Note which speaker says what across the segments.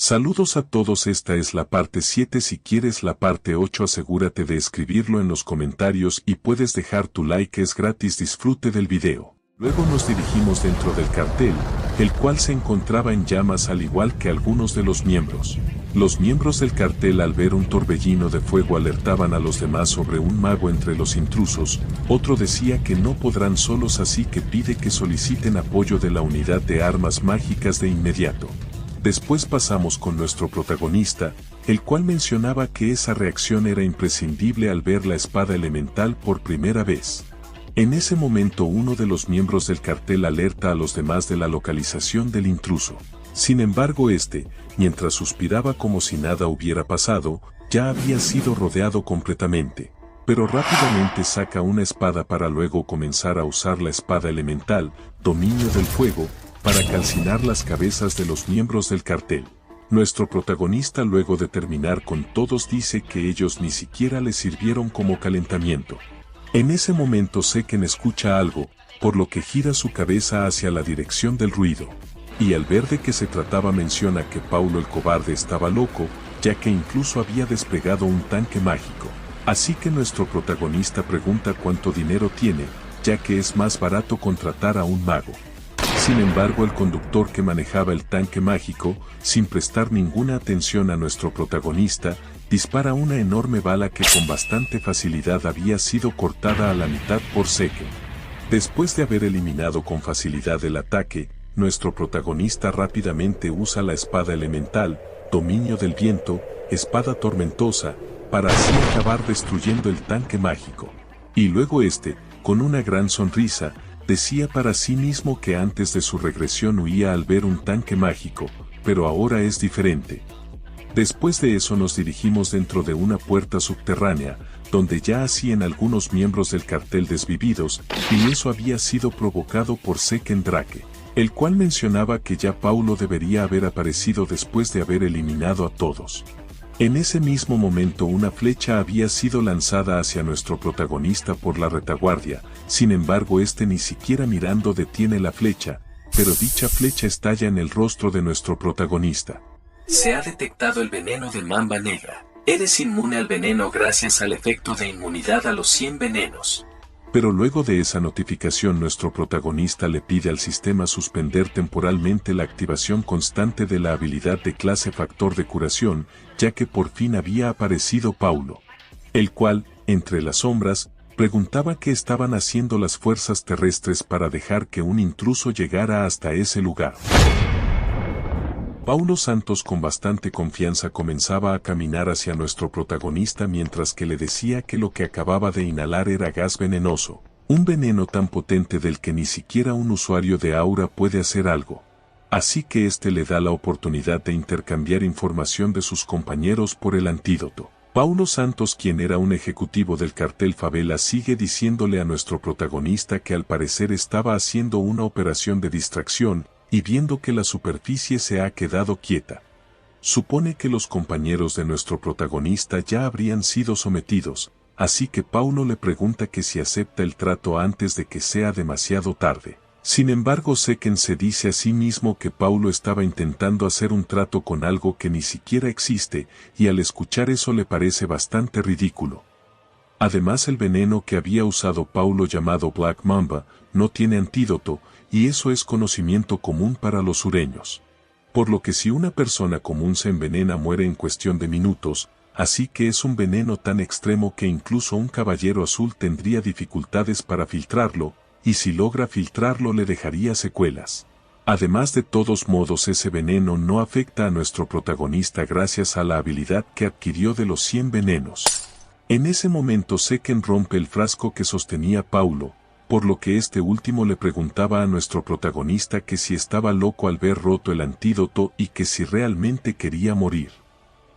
Speaker 1: Saludos a todos, esta es la parte 7, si quieres la parte 8 asegúrate de escribirlo en los comentarios y puedes dejar tu like, es gratis, disfrute del video. Luego nos dirigimos dentro del cartel, el cual se encontraba en llamas al igual que algunos de los miembros. Los miembros del cartel al ver un torbellino de fuego alertaban a los demás sobre un mago entre los intrusos, otro decía que no podrán solos así que pide que soliciten apoyo de la unidad de armas mágicas de inmediato. Después pasamos con nuestro protagonista, el cual mencionaba que esa reacción era imprescindible al ver la espada elemental por primera vez. En ese momento uno de los miembros del cartel alerta a los demás de la localización del intruso. Sin embargo mientras suspiraba como si nada hubiera pasado, ya había sido rodeado completamente. Pero rápidamente saca una espada para luego comenzar a usar la espada elemental, dominio del fuego, para calcinar las cabezas de los miembros del cartel. Nuestro protagonista luego de terminar con todos dice que ellos ni siquiera le sirvieron como calentamiento. En ese momento Seken escucha algo, por lo que gira su cabeza hacia la dirección del ruido. Y al ver de qué se trataba menciona que Paulo el cobarde estaba loco, ya que incluso había desplegado un tanque mágico. Así que nuestro protagonista pregunta cuánto dinero tiene, ya que es más barato contratar a un mago. Sin embargo, el conductor que manejaba el tanque mágico, sin prestar ninguna atención a nuestro protagonista, dispara una enorme bala que con bastante facilidad había sido cortada a la mitad por Seken. Después de haber eliminado con facilidad el ataque, nuestro protagonista rápidamente usa la espada elemental, dominio del viento, espada tormentosa, para así acabar destruyendo el tanque mágico. Y luego con una gran sonrisa, decía para sí mismo que antes de su regresión huía al ver un tanque mágico, pero ahora es diferente. Después de eso nos dirigimos dentro de una puerta subterránea, donde ya hacían algunos miembros del cartel desvividos, y eso había sido provocado por Seken Drake, el cual mencionaba que ya Paulo debería haber aparecido después de haber eliminado a todos. En ese mismo momento una flecha había sido lanzada hacia nuestro protagonista por la retaguardia, sin embargo ni siquiera mirando detiene la flecha, pero dicha flecha estalla en el rostro de nuestro protagonista.
Speaker 2: Se ha detectado el veneno de mamba negra. Eres inmune al veneno gracias al efecto de inmunidad a los 100 venenos.
Speaker 1: Pero luego de esa notificación nuestro protagonista le pide al sistema suspender temporalmente la activación constante de la habilidad de clase factor de curación, ya que por fin había aparecido Paulo, el cual, entre las sombras, preguntaba qué estaban haciendo las fuerzas terrestres para dejar que un intruso llegara hasta ese lugar. Paulo Santos con bastante confianza comenzaba a caminar hacia nuestro protagonista mientras que le decía que lo que acababa de inhalar era gas venenoso, un veneno tan potente del que ni siquiera un usuario de aura puede hacer algo. Así que le da la oportunidad de intercambiar información de sus compañeros por el antídoto. Paulo Santos, quien era un ejecutivo del cartel Favela, sigue diciéndole a nuestro protagonista que al parecer estaba haciendo una operación de distracción, y viendo que la superficie se ha quedado quieta. Supone que los compañeros de nuestro protagonista ya habrían sido sometidos, así que Paulo le pregunta que si acepta el trato antes de que sea demasiado tarde. Sin embargo, Seken se dice a sí mismo que Paulo estaba intentando hacer un trato con algo que ni siquiera existe, y al escuchar eso le parece bastante ridículo. Además, el veneno que había usado Paulo, llamado Black Mamba, no tiene antídoto, y eso es conocimiento común para los sureños. Por lo que si una persona común se envenena muere en cuestión de minutos, así que es un veneno tan extremo que incluso un caballero azul tendría dificultades para filtrarlo, y si logra filtrarlo le dejaría secuelas. Además, de todos modos, ese veneno no afecta a nuestro protagonista gracias a la habilidad que adquirió de los 100 venenos. En ese momento Seken rompe el frasco que sostenía Paulo, por lo que último le preguntaba a nuestro protagonista que si estaba loco al ver roto el antídoto y que si realmente quería morir.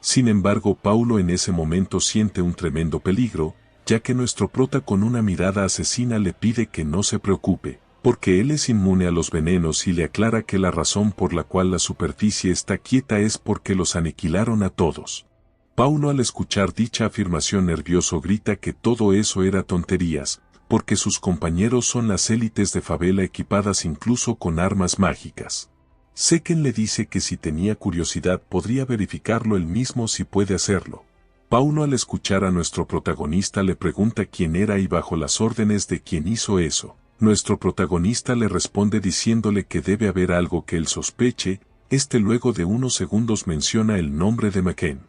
Speaker 1: Sin embargo, Paulo en ese momento siente un tremendo peligro, ya que nuestro prota con una mirada asesina le pide que no se preocupe, porque él es inmune a los venenos y le aclara que la razón por la cual la superficie está quieta es porque los aniquilaron a todos. Paulo, al escuchar dicha afirmación, nervioso grita que todo eso era tonterías, porque sus compañeros son las élites de Favela equipadas incluso con armas mágicas. Seken le dice que si tenía curiosidad podría verificarlo él mismo si puede hacerlo. Paulo, al escuchar a nuestro protagonista, le pregunta quién era y bajo las órdenes de quién hizo eso. Nuestro protagonista le responde diciéndole que debe haber algo que él sospeche. Luego de unos segundos menciona el nombre de McCann.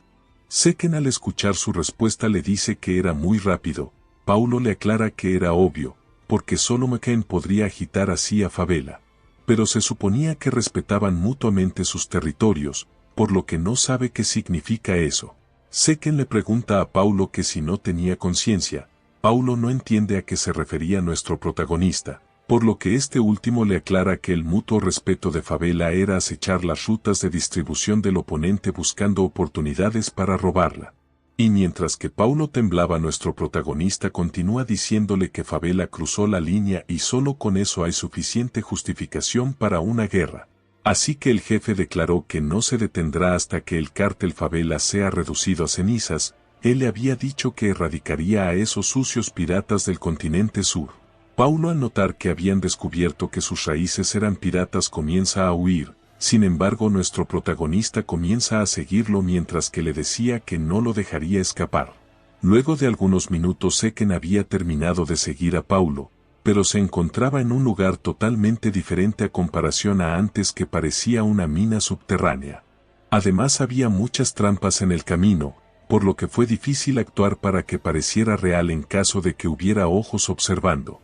Speaker 1: Seken, al escuchar su respuesta, le dice que era muy rápido. Paulo le aclara que era obvio, porque solo McCann podría agitar así a Fabela. Pero se suponía que respetaban mutuamente sus territorios, por lo que no sabe qué significa eso. Seken le pregunta a Paulo que si no tenía conciencia. Paulo no entiende a qué se refería nuestro protagonista, por lo que este último le aclara que el mutuo respeto de Fabela era acechar las rutas de distribución del oponente buscando oportunidades para robarla. Y mientras que Paulo temblaba, nuestro protagonista continúa diciéndole que Fabela cruzó la línea y solo con eso hay suficiente justificación para una guerra. Así que el jefe declaró que no se detendrá hasta que el cártel Fabela sea reducido a cenizas. Él le había dicho que erradicaría a esos sucios piratas del continente sur. Paulo, al notar que habían descubierto que sus raíces eran piratas, comienza a huir. Sin embargo, nuestro protagonista comienza a seguirlo mientras que le decía que no lo dejaría escapar. Luego de algunos minutos, Seken había terminado de seguir a Paulo, pero se encontraba en un lugar totalmente diferente a comparación a antes, que parecía una mina subterránea. Además, había muchas trampas en el camino, por lo que fue difícil actuar para que pareciera real en caso de que hubiera ojos observando.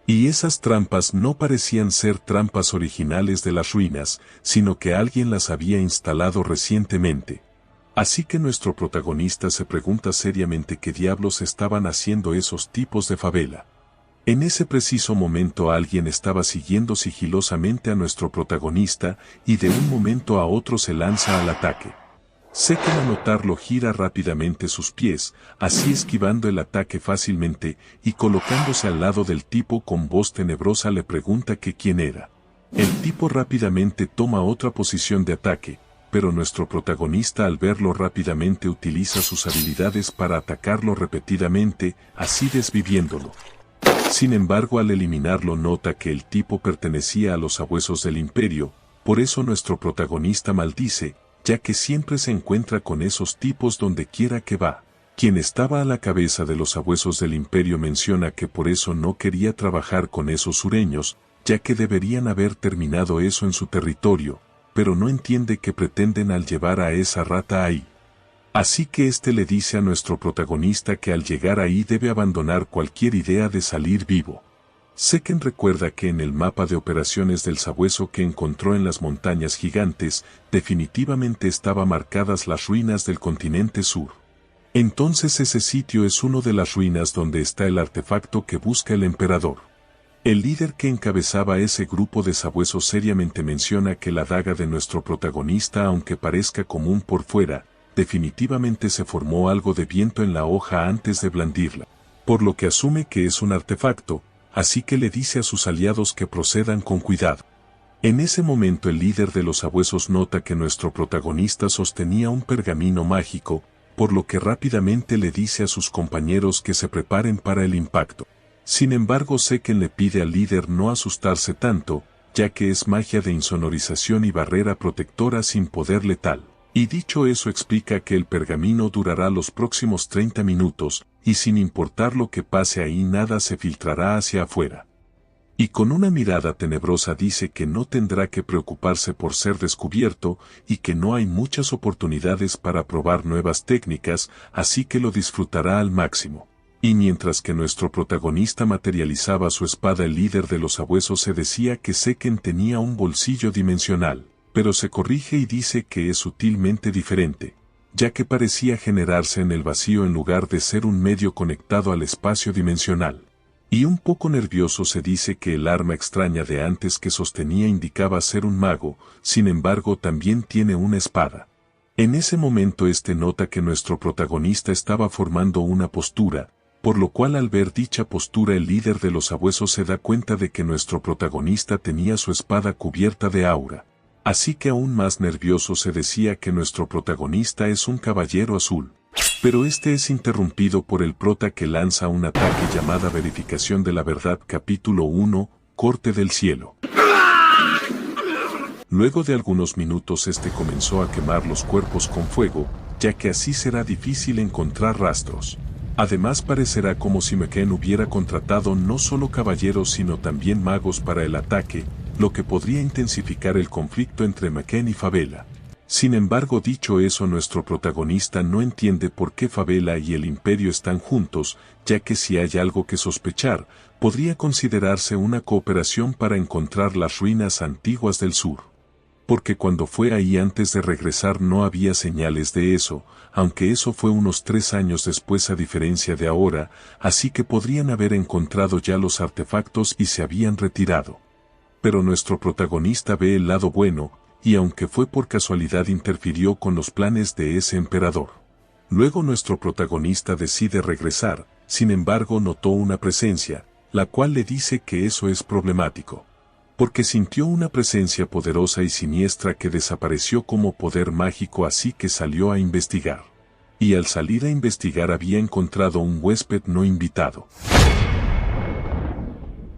Speaker 1: Y esas trampas no parecían ser trampas originales de las ruinas, sino que alguien las había instalado recientemente. Así que nuestro protagonista se pregunta seriamente qué diablos estaban haciendo esos tipos de Fabela. En ese preciso momento alguien estaba siguiendo sigilosamente a nuestro protagonista y de un momento a otro se lanza al ataque. Seken, al notarlo, gira rápidamente sus pies, así esquivando el ataque fácilmente, y colocándose al lado del tipo con voz tenebrosa le pregunta que quién era. El tipo rápidamente toma otra posición de ataque, pero nuestro protagonista, al verlo rápidamente, utiliza sus habilidades para atacarlo repetidamente, así desviviéndolo. Sin embargo, al eliminarlo nota que el tipo pertenecía a los sabuesos del imperio, por eso nuestro protagonista maldice, ya que siempre se encuentra con esos tipos donde quiera que va. Quien estaba a la cabeza de los sabuesos del imperio menciona que por eso no quería trabajar con esos sureños, ya que deberían haber terminado eso en su territorio, pero no entiende qué pretenden al llevar a esa rata ahí. Así que le dice a nuestro protagonista que al llegar ahí debe abandonar cualquier idea de salir vivo. Seken recuerda que en el mapa de operaciones del sabueso que encontró en las montañas gigantes, definitivamente estaban marcadas las ruinas del continente sur. Entonces ese sitio es uno de las ruinas donde está el artefacto que busca el emperador. El líder que encabezaba ese grupo de sabuesos seriamente menciona que la daga de nuestro protagonista, aunque parezca común por fuera, definitivamente se formó algo de viento en la hoja antes de blandirla, por lo que asume que es un artefacto. Así que le dice a sus aliados que procedan con cuidado. En ese momento el líder de los sabuesos nota que nuestro protagonista sostenía un pergamino mágico, por lo que rápidamente le dice a sus compañeros que se preparen para el impacto. Sin embargo, Seken le pide al líder no asustarse tanto, ya que es magia de insonorización y barrera protectora sin poder letal. Y dicho eso explica que el pergamino durará los próximos 30 minutos, y sin importar lo que pase ahí nada se filtrará hacia afuera. Y con una mirada tenebrosa dice que no tendrá que preocuparse por ser descubierto, y que no hay muchas oportunidades para probar nuevas técnicas, así que lo disfrutará al máximo. Y mientras que nuestro protagonista materializaba su espada, el líder de los sabuesos se decía que Seken tenía un bolsillo dimensional. Pero se corrige y dice que es sutilmente diferente, ya que parecía generarse en el vacío en lugar de ser un medio conectado al espacio dimensional. Y un poco nervioso se dice que el arma extraña de antes que sostenía indicaba ser un mago, sin embargo también tiene una espada. En ese momento nota que nuestro protagonista estaba formando una postura, por lo cual al ver dicha postura el líder de los sabuesos se da cuenta de que nuestro protagonista tenía su espada cubierta de aura. Así que aún más nervioso se decía que nuestro protagonista es un caballero azul. Pero es interrumpido por el prota que lanza un ataque llamada Verificación de la Verdad capítulo 1, Corte del Cielo. Luego de algunos minutos comenzó a quemar los cuerpos con fuego, ya que así será difícil encontrar rastros. Además parecerá como si McCann hubiera contratado no solo caballeros sino también magos para el ataque, lo que podría intensificar el conflicto entre McCann y Fabela. Sin embargo, dicho eso, nuestro protagonista no entiende por qué Fabela y el Imperio están juntos, ya que si hay algo que sospechar, podría considerarse una cooperación para encontrar las ruinas antiguas del sur. Porque cuando fue ahí antes de regresar no había señales de eso, aunque eso fue unos 3 años después a diferencia de ahora, así que podrían haber encontrado ya los artefactos y se habían retirado. Pero nuestro protagonista ve el lado bueno, y aunque fue por casualidad interfirió con los planes de ese emperador. Luego nuestro protagonista decide regresar, sin embargo notó una presencia, la cual le dice que eso es problemático. Porque sintió una presencia poderosa y siniestra que desapareció como poder mágico, así que salió a investigar. Y al salir a investigar había encontrado un huésped no invitado.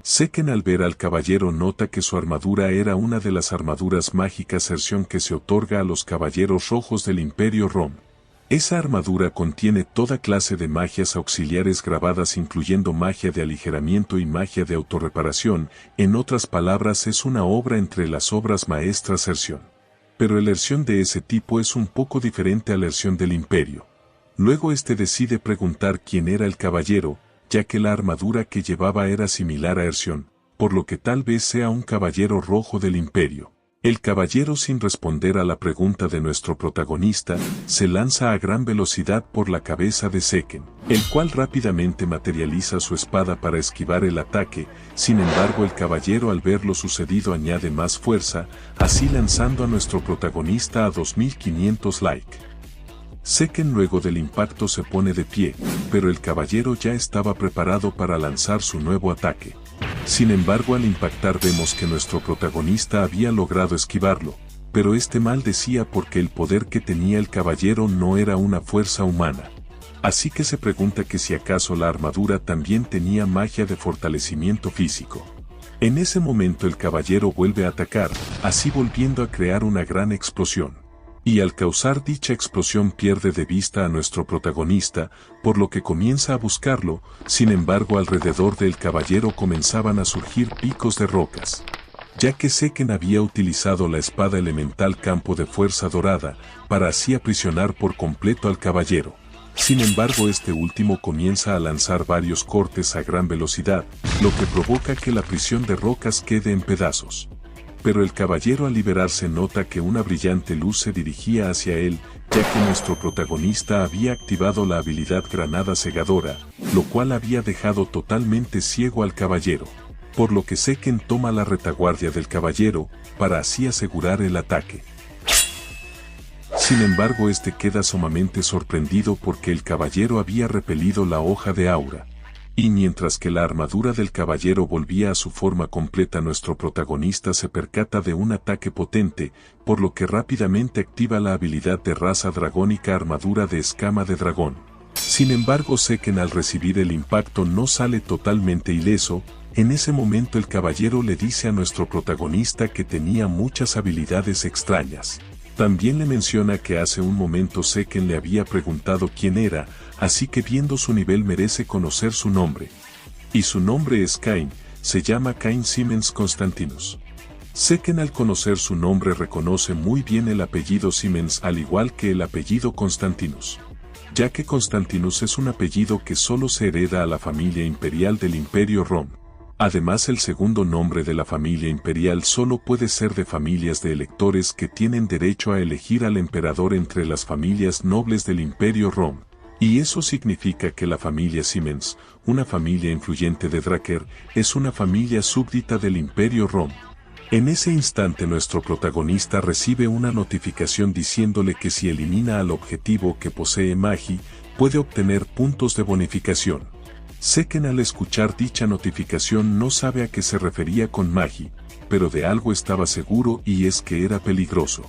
Speaker 1: Seken al ver al caballero nota que su armadura era una de las armaduras mágicas versión que se otorga a los caballeros rojos del Imperio Rom. Esa armadura contiene toda clase de magias auxiliares grabadas incluyendo magia de aligeramiento y magia de autorreparación, en otras palabras es una obra entre las obras maestras Erción. Pero el Erción de ese tipo es un poco diferente a la Erción del Imperio. Luego decide preguntar quién era el caballero, ya que la armadura que llevaba era similar a Erción, por lo que tal vez sea un caballero rojo del Imperio. El caballero, sin responder a la pregunta de nuestro protagonista, se lanza a gran velocidad por la cabeza de Seken, el cual rápidamente materializa su espada para esquivar el ataque. Sin embargo, el caballero al ver lo sucedido añade más fuerza, así lanzando a nuestro protagonista a 2500 like. Seken luego del impacto se pone de pie, pero el caballero ya estaba preparado para lanzar su nuevo ataque. Sin embargo, al impactar vemos que nuestro protagonista había logrado esquivarlo, pero maldecía porque el poder que tenía el caballero no era una fuerza humana. Así que se pregunta que si acaso la armadura también tenía magia de fortalecimiento físico. En ese momento el caballero vuelve a atacar, así volviendo a crear una gran explosión. Y al causar dicha explosión pierde de vista a nuestro protagonista, por lo que comienza a buscarlo. Sin embargo, alrededor del caballero comenzaban a surgir picos de rocas. Ya que Seken había utilizado la espada elemental campo de fuerza dorada, para así aprisionar por completo al caballero. Sin embargo, último comienza a lanzar varios cortes a gran velocidad, lo que provoca que la prisión de rocas quede en pedazos. Pero el caballero al liberarse nota que una brillante luz se dirigía hacia él, ya que nuestro protagonista había activado la habilidad Granada Cegadora, lo cual había dejado totalmente ciego al caballero. Por lo que Seken toma la retaguardia del caballero, para así asegurar el ataque. Sin embargo, queda sumamente sorprendido porque el caballero había repelido la hoja de aura. Y mientras que la armadura del caballero volvía a su forma completa, nuestro protagonista se percata de un ataque potente, por lo que rápidamente activa la habilidad de raza dragónica armadura de escama de dragón. Sin embargo, Seken al recibir el impacto no sale totalmente ileso. En ese momento el caballero le dice a nuestro protagonista que tenía muchas habilidades extrañas. También le menciona que hace un momento Seken le había preguntado quién era, así que viendo su nivel merece conocer su nombre. Y su nombre es Cain, se llama Cain Simmons Constantinus. Seken al conocer su nombre reconoce muy bien el apellido Simmons al igual que el apellido Constantinus. Ya que Constantinus es un apellido que solo se hereda a la familia imperial del Imperio Rom. Además, el segundo nombre de la familia imperial solo puede ser de familias de electores que tienen derecho a elegir al emperador entre las familias nobles del Imperio Rom. Y eso significa que la familia Simmons, una familia influyente de Drakkar, es una familia súbdita del Imperio Rom. En ese instante nuestro protagonista recibe una notificación diciéndole que si elimina al objetivo que posee Magi, puede obtener puntos de bonificación. Seken al escuchar dicha notificación no sabe a qué se refería con Magi, pero de algo estaba seguro y es que era peligroso.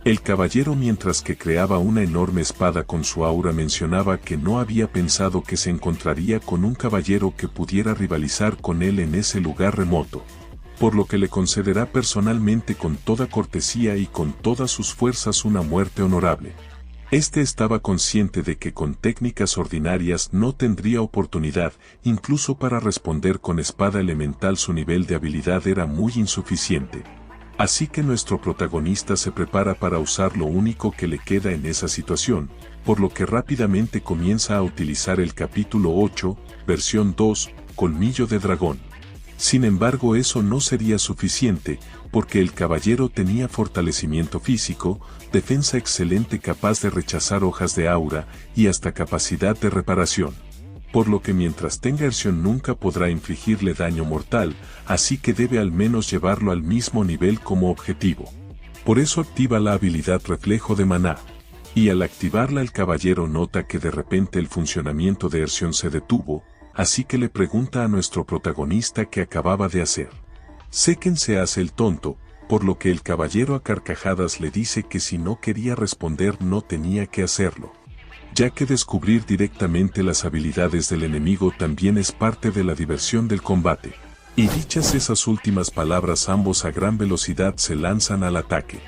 Speaker 1: El caballero, mientras que creaba una enorme espada con su aura, mencionaba que no había pensado que se encontraría con un caballero que pudiera rivalizar con él en ese lugar remoto. por lo que le concederá personalmente con toda cortesía y con todas sus fuerzas una muerte honorable. Este estaba consciente de que con técnicas ordinarias no tendría oportunidad, incluso para responder con espada elemental su nivel de habilidad era muy insuficiente. Así que nuestro protagonista se prepara para usar lo único que le queda en esa situación, por lo que rápidamente comienza a utilizar el capítulo 8, versión 2, Colmillo de Dragón. Sin embargo, eso no sería suficiente, porque el caballero tenía fortalecimiento físico, defensa excelente capaz de rechazar hojas de aura, y hasta capacidad de reparación. Por lo que mientras tenga erción nunca podrá infligirle daño mortal, así que debe al menos llevarlo al mismo nivel como objetivo. Por eso activa la habilidad Reflejo de Maná. Y al activarla el caballero nota que de repente el funcionamiento de erción se detuvo, así que le pregunta a nuestro protagonista qué acababa de hacer. Seken se hace el tonto, por lo que el caballero a carcajadas le dice que si no quería responder no tenía que hacerlo, ya que descubrir directamente las habilidades del enemigo también es parte de la diversión del combate. Y dichas esas últimas palabras ambos a gran velocidad se lanzan al ataque.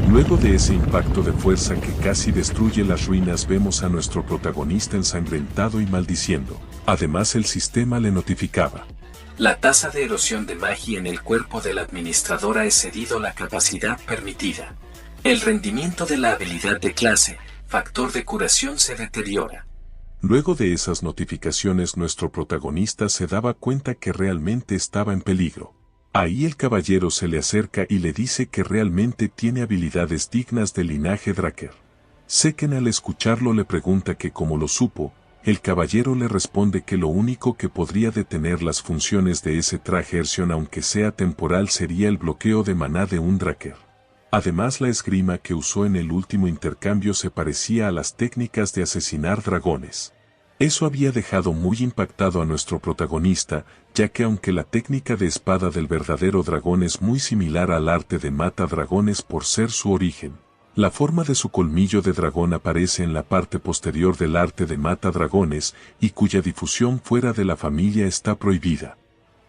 Speaker 1: Luego de ese impacto de fuerza que casi destruye las ruinas vemos a nuestro protagonista ensangrentado y maldiciendo. Además el sistema le notificaba:
Speaker 2: la tasa de erosión de magia en el cuerpo del administrador ha excedido la capacidad permitida. El rendimiento de la habilidad de clase, factor de curación se deteriora.
Speaker 1: Luego de esas notificaciones nuestro protagonista se daba cuenta que realmente estaba en peligro. Ahí el caballero se le acerca y le dice que realmente tiene habilidades dignas del linaje Draker. Seken al escucharlo le pregunta que cómo lo supo. El caballero le responde que lo único que podría detener las funciones de ese traje erción aunque sea temporal sería el bloqueo de maná de un Draker. Además la esgrima que usó en el último intercambio se parecía a las técnicas de asesinar dragones. Eso había dejado muy impactado a nuestro protagonista, ya que aunque la técnica de espada del verdadero dragón es muy similar al arte de mata dragones por ser su origen, la forma de su colmillo de dragón aparece en la parte posterior del arte de mata dragones y cuya difusión fuera de la familia está prohibida.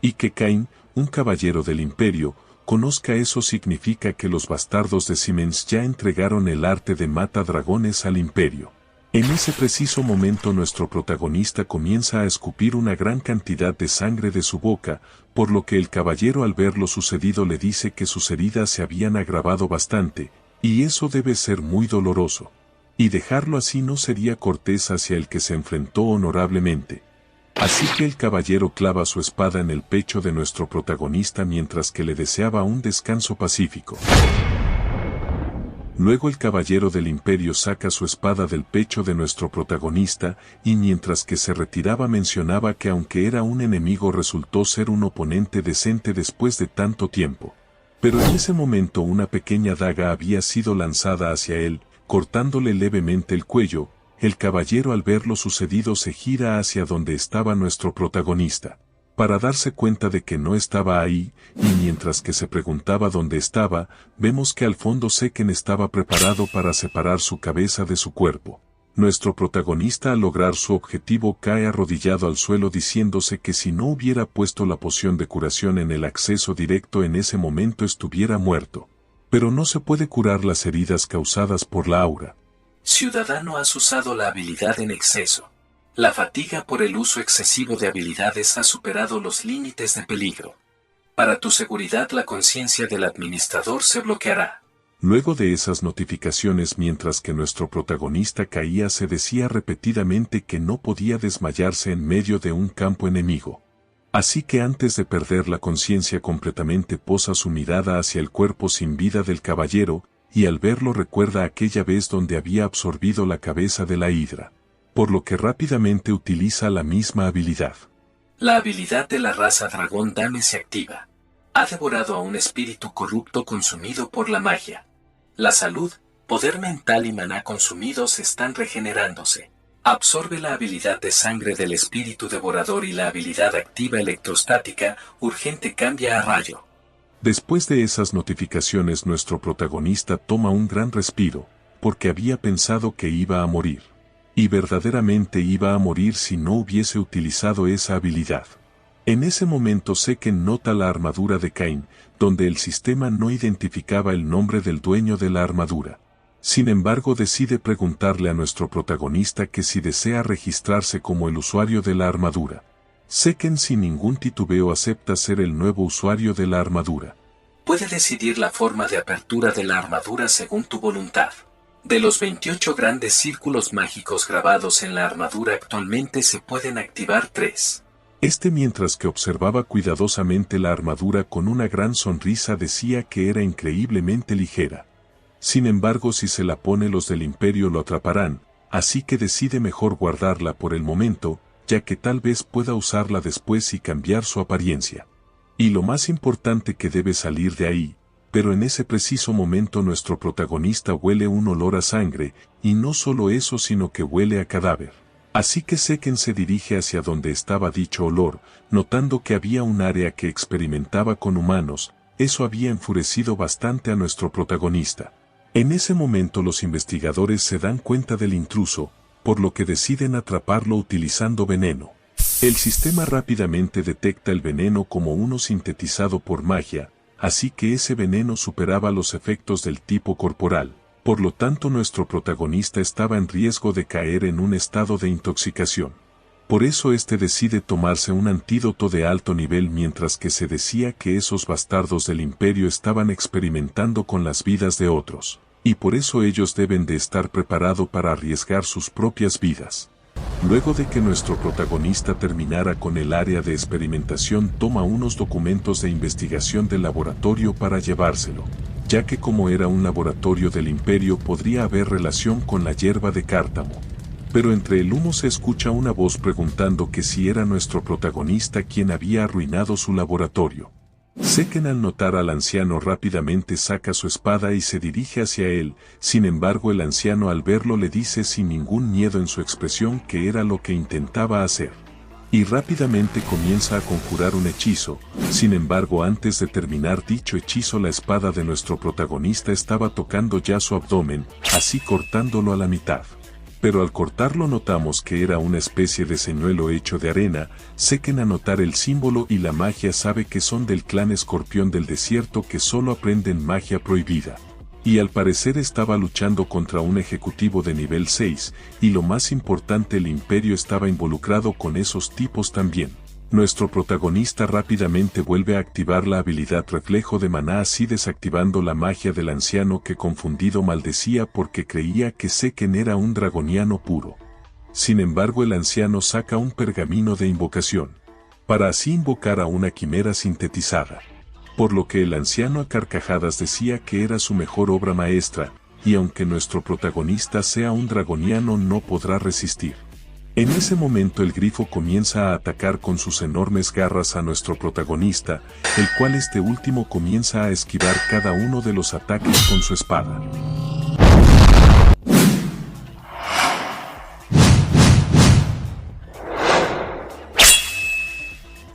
Speaker 1: Y que Cain, un caballero del imperio, conozca eso significa que los bastardos de Siemens ya entregaron el arte de mata dragones al imperio. En ese preciso momento nuestro protagonista comienza a escupir una gran cantidad de sangre de su boca, por lo que el caballero al ver lo sucedido le dice que sus heridas se habían agravado bastante, y eso debe ser muy doloroso. Y dejarlo así no sería cortés hacia el que se enfrentó honorablemente. Así que el caballero clava su espada en el pecho de nuestro protagonista mientras que le deseaba un descanso pacífico. Luego el caballero del imperio saca su espada del pecho de nuestro protagonista y mientras que se retiraba mencionaba que aunque era un enemigo resultó ser un oponente decente después de tanto tiempo. Pero en ese momento una pequeña daga había sido lanzada hacia él, cortándole levemente el cuello. El caballero al ver lo sucedido se gira hacia donde estaba nuestro protagonista, para darse cuenta de que no estaba ahí, y mientras que se preguntaba dónde estaba, vemos que al fondo Seken estaba preparado para separar su cabeza de su cuerpo. Nuestro protagonista al lograr su objetivo cae arrodillado al suelo diciéndose que si no hubiera puesto la poción de curación en el acceso directo en ese momento estuviera muerto. Pero no se puede curar las heridas causadas por la aura.
Speaker 2: Ciudadano, has usado la habilidad en exceso. La fatiga por el uso excesivo de habilidades ha superado los límites de peligro. Para tu seguridad la conciencia del administrador se bloqueará.
Speaker 1: Luego de esas notificaciones mientras que nuestro protagonista caía se decía repetidamente que no podía desmayarse en medio de un campo enemigo. Así que antes de perder la conciencia completamente posa su mirada hacia el cuerpo sin vida del caballero, y al verlo recuerda aquella vez donde había absorbido la cabeza de la hidra, por lo que rápidamente utiliza la misma habilidad.
Speaker 2: La habilidad de la raza dragón Dame se activa. Ha devorado a un espíritu corrupto consumido por la magia. La salud, poder mental y maná consumidos están regenerándose. Absorbe la habilidad de sangre del espíritu devorador y la habilidad activa electrostática, urgente cambia a rayo.
Speaker 1: Después de esas notificaciones nuestro protagonista toma un gran respiro, porque había pensado que iba a morir. Y verdaderamente iba a morir si no hubiese utilizado esa habilidad. En ese momento Seken nota la armadura de Kain, donde el sistema no identificaba el nombre del dueño de la armadura. Sin embargo, decide preguntarle a nuestro protagonista que si desea registrarse como el usuario de la armadura. Seken sin ningún titubeo acepta ser el nuevo usuario de la armadura.
Speaker 2: Puede decidir la forma de apertura de la armadura según tu voluntad. De los 28 grandes círculos mágicos grabados en la armadura actualmente se pueden activar 3.
Speaker 1: Mientras que observaba cuidadosamente la armadura con una gran sonrisa, decía que era increíblemente ligera. Sin embargo, si se la pone, los del Imperio lo atraparán, así que decide mejor guardarla por el momento, ya que tal vez pueda usarla después y cambiar su apariencia. Y lo más importante, que debe salir de ahí, pero en ese preciso momento nuestro protagonista huele un olor a sangre, y no solo eso, sino que huele a cadáver. Así que Seken se dirige hacia donde estaba dicho olor, notando que había un área que experimentaba con humanos. Eso había enfurecido bastante a nuestro protagonista. En ese momento los investigadores se dan cuenta del intruso, por lo que deciden atraparlo utilizando veneno. El sistema rápidamente detecta el veneno como uno sintetizado por magia, así que ese veneno superaba los efectos del tipo corporal. Por lo tanto, nuestro protagonista estaba en riesgo de caer en un estado de intoxicación. Por eso decide tomarse un antídoto de alto nivel, mientras que se decía que esos bastardos del Imperio estaban experimentando con las vidas de otros, y por eso ellos deben de estar preparados para arriesgar sus propias vidas. Luego de que nuestro protagonista terminara con el área de experimentación, toma unos documentos de investigación del laboratorio para llevárselo, ya que como era un laboratorio del Imperio podría haber relación con la hierba de cártamo. Pero entre el humo se escucha una voz preguntando que si era nuestro protagonista quien había arruinado su laboratorio. Seken, al notar al anciano, rápidamente saca su espada y se dirige hacia él. Sin embargo, el anciano, al verlo, le dice sin ningún miedo en su expresión que era lo que intentaba hacer. Y rápidamente comienza a conjurar un hechizo. Sin embargo, antes de terminar dicho hechizo, la espada de nuestro protagonista estaba tocando ya su abdomen, así cortándolo a la mitad. Pero al cortarlo notamos que era una especie de señuelo hecho de arena. Seken, a notar el símbolo y la magia, sabe que son del clan Escorpión del Desierto, que solo aprenden magia prohibida. Y al parecer estaba luchando contra un ejecutivo de nivel 6, y lo más importante, el Imperio estaba involucrado con esos tipos también. Nuestro protagonista rápidamente vuelve a activar la habilidad Reflejo de Maná, así desactivando la magia del anciano, que confundido maldecía porque creía que Seken era un dragoniano puro. Sin embargo, el anciano saca un pergamino de invocación, para así invocar a una quimera sintetizada. Por lo que el anciano a carcajadas decía que era su mejor obra maestra, y aunque nuestro protagonista sea un dragoniano no podrá resistir. En ese momento el grifo comienza a atacar con sus enormes garras a nuestro protagonista, el cual último comienza a esquivar cada uno de los ataques con su espada.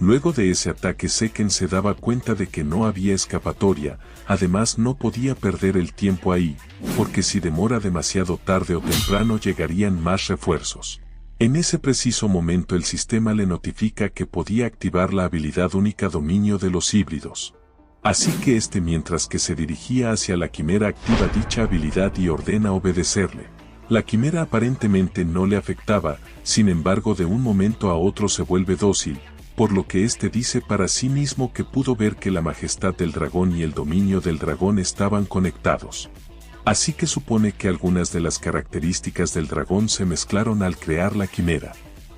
Speaker 1: Luego de ese ataque, Seken se daba cuenta de que no había escapatoria. Además, no podía perder el tiempo ahí, porque si demora demasiado, tarde o temprano llegarían más refuerzos. En ese preciso momento el sistema le notifica que podía activar la habilidad única Dominio de los Híbridos. Así que mientras que se dirigía hacia la quimera, activa dicha habilidad y ordena obedecerle. La quimera aparentemente no le afectaba, sin embargo de un momento a otro se vuelve dócil, por lo que dice para sí mismo que pudo ver que la majestad del dragón y el dominio del dragón estaban conectados. Así que supone que algunas de las características del dragón se mezclaron al crear la quimera.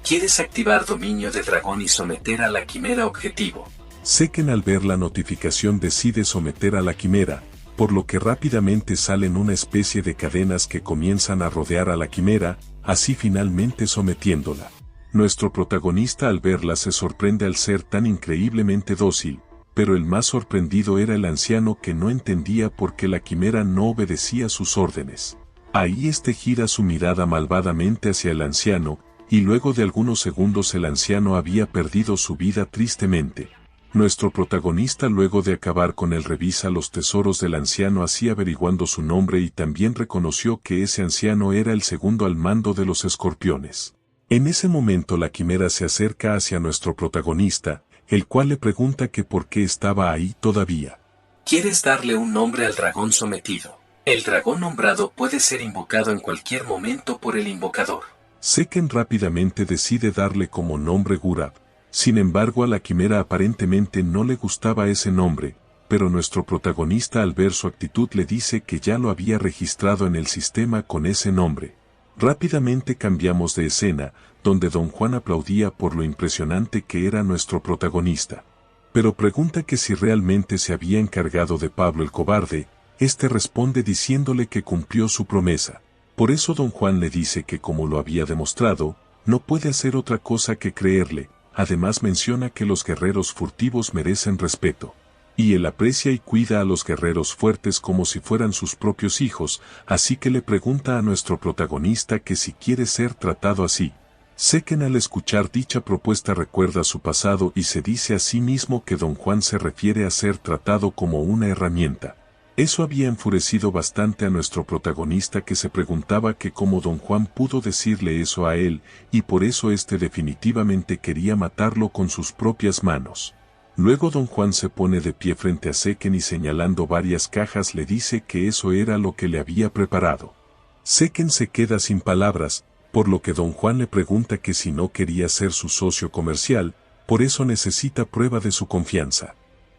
Speaker 2: ¿Quieres activar dominio de dragón y someter a la quimera objetivo?
Speaker 1: Seken, al ver la notificación, decide someter a la quimera, por lo que rápidamente salen una especie de cadenas que comienzan a rodear a la quimera, así finalmente sometiéndola. Nuestro protagonista, al verla, se sorprende al ser tan increíblemente dócil, pero el más sorprendido era el anciano, que no entendía por qué la quimera no obedecía sus órdenes. Ahí gira su mirada malvadamente hacia el anciano, y luego de algunos segundos el anciano había perdido su vida tristemente. Nuestro protagonista, luego de acabar con él, revisa los tesoros del anciano, así averiguando su nombre, y también reconoció que ese anciano era el segundo al mando de los escorpiones. En ese momento la quimera se acerca hacia nuestro protagonista, el cual le pregunta que por qué estaba ahí todavía.
Speaker 2: ¿Quieres darle un nombre al dragón sometido? El dragón nombrado puede ser invocado en cualquier momento por el invocador.
Speaker 1: Seken rápidamente decide darle como nombre Gurab. Sin embargo, a la quimera aparentemente no le gustaba ese nombre, pero nuestro protagonista, al ver su actitud, le dice que ya lo había registrado en el sistema con ese nombre. Rápidamente cambiamos de escena, donde Don Juan aplaudía por lo impresionante que era nuestro protagonista. Pero pregunta que si realmente se había encargado de Pablo el cobarde. Este responde diciéndole que cumplió su promesa. Por eso Don Juan le dice que como lo había demostrado, no puede hacer otra cosa que creerle. Además menciona que los guerreros furtivos merecen respeto. Y él aprecia y cuida a los guerreros fuertes como si fueran sus propios hijos, así que le pregunta a nuestro protagonista que si quiere ser tratado así. Seken, al escuchar dicha propuesta, recuerda su pasado y se dice a sí mismo que Don Juan se refiere a ser tratado como una herramienta. Eso había enfurecido bastante a nuestro protagonista, que se preguntaba que cómo Don Juan pudo decirle eso a él, y por eso definitivamente quería matarlo con sus propias manos. Luego Don Juan se pone de pie frente a Seken y, señalando varias cajas, le dice que eso era lo que le había preparado. Seken se queda sin palabras, por lo que Don Juan le pregunta que si no quería ser su socio comercial, por eso necesita prueba de su confianza.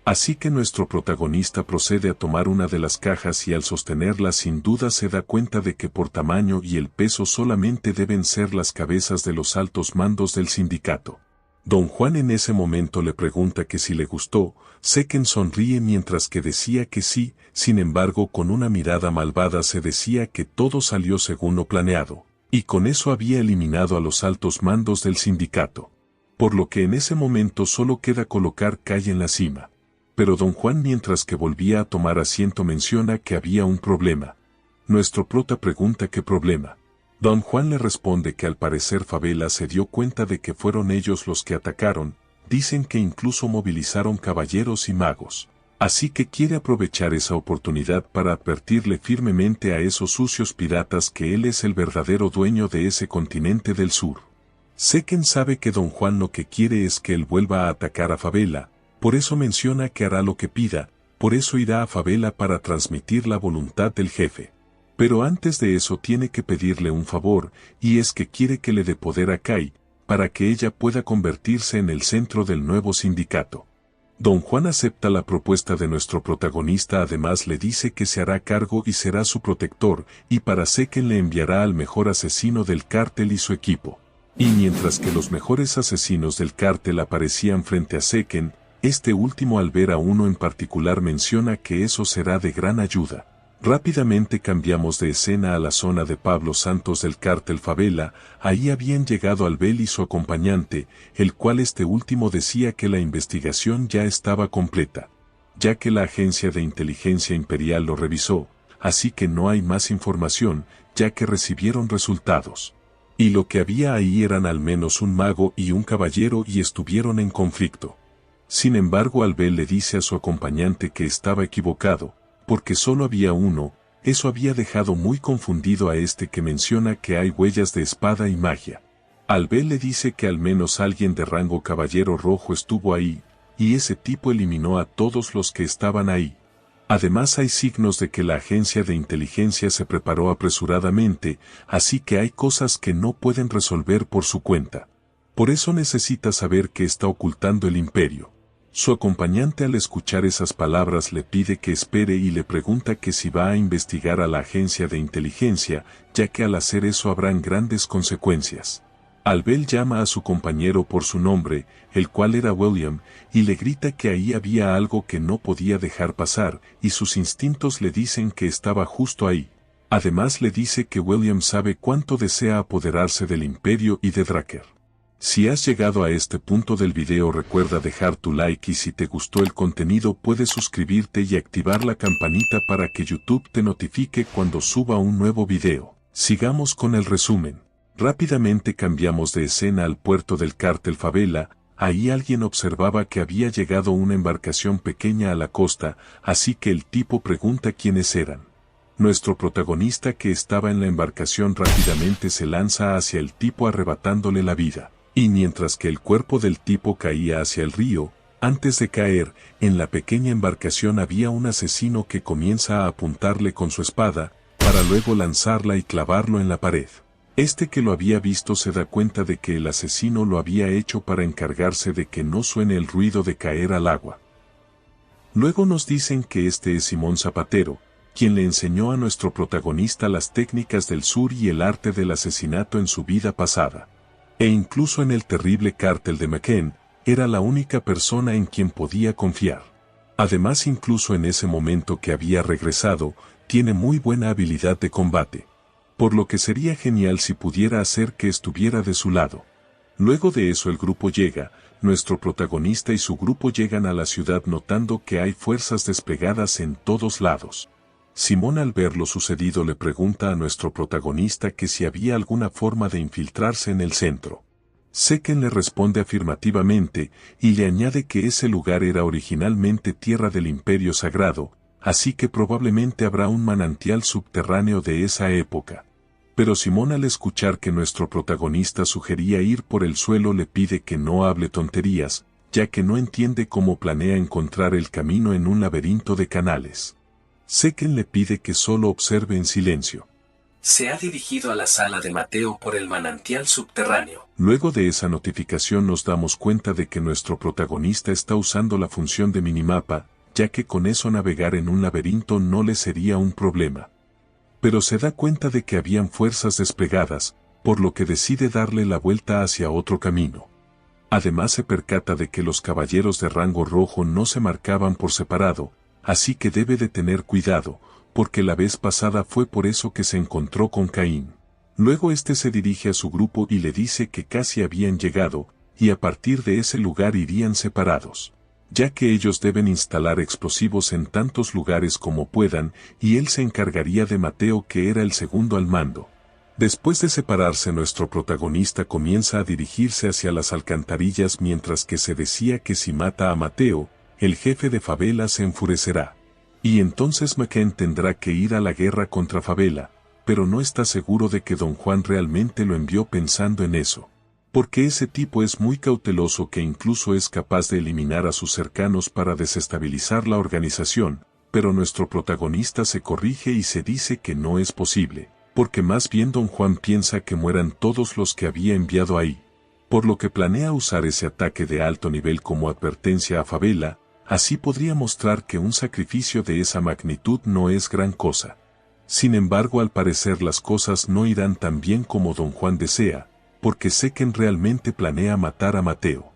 Speaker 1: Así que nuestro protagonista procede a tomar una de las cajas y, al sostenerla, sin duda se da cuenta de que por tamaño y el peso solamente deben ser las cabezas de los altos mandos del sindicato. Don Juan en ese momento le pregunta que si le gustó. Seken sonríe mientras que decía que sí, sin embargo con una mirada malvada se decía que todo salió según lo planeado, y con eso había eliminado a los altos mandos del sindicato. Por lo que en ese momento solo queda colocar Kai en la cima. Pero Don Juan, mientras que volvía a tomar asiento, menciona que había un problema. Nuestro prota pregunta qué problema. Don Juan le responde que al parecer Favela se dio cuenta de que fueron ellos los que atacaron, dicen que incluso movilizaron caballeros y magos. Así que quiere aprovechar esa oportunidad para advertirle firmemente a esos sucios piratas que él es el verdadero dueño de ese continente del sur. Seken sabe que Don Juan lo que quiere es que él vuelva a atacar a Favela. Por eso menciona que hará lo que pida, por eso irá a Favela para transmitir la voluntad del jefe. Pero antes de eso tiene que pedirle un favor, y es que quiere que le dé poder a Kai, para que ella pueda convertirse en el centro del nuevo sindicato. Don Juan acepta la propuesta de nuestro protagonista, además le dice que se hará cargo y será su protector, y para Seken le enviará al mejor asesino del cártel y su equipo. Y mientras que los mejores asesinos del cártel aparecían frente a Seken, este último, al ver a uno en particular, menciona que eso será de gran ayuda. Rápidamente cambiamos de escena a la zona de Pablo Santos del cártel Favela. Ahí habían llegado Albel y su acompañante, el cual este último decía que la investigación ya estaba completa, ya que la agencia de inteligencia imperial lo revisó, así que no hay más información, ya que recibieron resultados. Y lo que había ahí eran al menos un mago y un caballero, y estuvieron en conflicto. Sin embargo, Albel le dice a su acompañante que estaba equivocado, porque solo había uno. Eso había dejado muy confundido a este, que menciona que hay huellas de espada y magia. Albel le dice que al menos alguien de rango caballero rojo estuvo ahí, y ese tipo eliminó a todos los que estaban ahí. Además hay signos de que la agencia de inteligencia se preparó apresuradamente, así que hay cosas que no pueden resolver por su cuenta. Por eso necesita saber qué está ocultando el imperio. Su acompañante, al escuchar esas palabras, le pide que espere y le pregunta que si va a investigar a la agencia de inteligencia, ya que al hacer eso habrán grandes consecuencias. Albel llama a su compañero por su nombre, el cual era William, y le grita que ahí había algo que no podía dejar pasar, y sus instintos le dicen que estaba justo ahí. Además le dice que William sabe cuánto desea apoderarse del imperio y de Drakkar. Si has llegado a este punto del video, recuerda dejar tu like, y si te gustó el contenido puedes suscribirte y activar la campanita para que YouTube te notifique cuando suba un nuevo video. Sigamos con el resumen. Rápidamente cambiamos de escena al puerto del cártel Favela. ahí alguien observaba que había llegado una embarcación pequeña a la costa, así que el tipo pregunta quiénes eran. Nuestro protagonista que estaba en la embarcación rápidamente se lanza hacia el tipo arrebatándole la vida, y mientras que el cuerpo del tipo caía hacia el río, antes de caer, en la pequeña embarcación había un asesino que comienza a apuntarle con su espada, para luego lanzarla y clavarlo en la pared. Este que lo había visto se da cuenta de que el asesino lo había hecho para encargarse de que no suene el ruido de caer al agua. Luego nos dicen que este es Simón Zapatero, quien le enseñó a nuestro protagonista las técnicas del sur y el arte del asesinato en su vida pasada. E incluso en el terrible cártel de McCann, era la única persona en quien podía confiar. Además, incluso en ese momento que había regresado, tiene muy buena habilidad de combate. Por lo que sería genial si pudiera hacer que estuviera de su lado. Luego de eso el grupo llega, nuestro protagonista y su grupo llegan a la ciudad notando que hay fuerzas desplegadas en todos lados. Simón al ver lo sucedido le pregunta a nuestro protagonista que si había alguna forma de infiltrarse en el centro. Seken le responde afirmativamente y le añade que ese lugar era originalmente tierra del Imperio Sagrado, así que probablemente habrá un manantial subterráneo de esa época. Pero Simón al escuchar que nuestro protagonista sugería ir por el suelo le pide que no hable tonterías, ya que no entiende cómo planea encontrar el camino en un laberinto de canales. Seken le pide que solo observe en silencio.
Speaker 2: Se ha dirigido a la sala de Mateo por el manantial subterráneo.
Speaker 1: Luego de esa notificación nos damos cuenta de que nuestro protagonista está usando la función de minimapa, ya que con eso navegar en un laberinto no le sería un problema. Pero se da cuenta de que habían fuerzas desplegadas, por lo que decide darle la vuelta hacia otro camino. Además se percata de que los caballeros de rango rojo no se marcaban por separado, así que debe de tener cuidado, porque la vez pasada fue por eso que se encontró con Caín. Luego este se dirige a su grupo y le dice que casi habían llegado, y a partir de ese lugar irían separados, ya que ellos deben instalar explosivos en tantos lugares como puedan, y él se encargaría de Mateo que era el segundo al mando. Después de separarse nuestro protagonista comienza a dirigirse hacia las alcantarillas mientras que se decía que si mata a Mateo, el jefe de Favela se enfurecerá. Y entonces McCann tendrá que ir a la guerra contra Favela, pero no está seguro de que Don Juan realmente lo envió pensando en eso. Porque ese tipo es muy cauteloso que incluso es capaz de eliminar a sus cercanos para desestabilizar la organización, pero nuestro protagonista se corrige y se dice que no es posible, porque más bien Don Juan piensa que mueran todos los que había enviado ahí. Por lo que planea usar ese ataque de alto nivel como advertencia a Favela, así podría mostrar que un sacrificio de esa magnitud no es gran cosa. Sin embargo, al parecer las cosas no irán tan bien como Don Juan desea, porque Seken realmente planea matar a Mateo.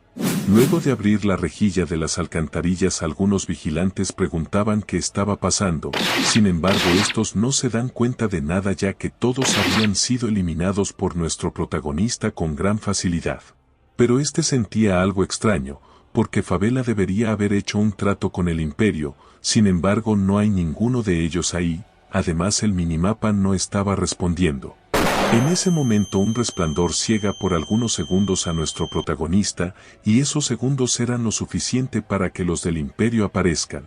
Speaker 1: Luego de abrir la rejilla de las alcantarillas, algunos vigilantes preguntaban qué estaba pasando, sin embargo estos no se dan cuenta de nada ya que todos habían sido eliminados por nuestro protagonista con gran facilidad. Pero este sentía algo extraño, porque Favela debería haber hecho un trato con el Imperio, sin embargo no hay ninguno de ellos ahí, además el minimapa no estaba respondiendo. En ese momento un resplandor ciega por algunos segundos a nuestro protagonista, y esos segundos eran lo suficiente para que los del Imperio aparezcan,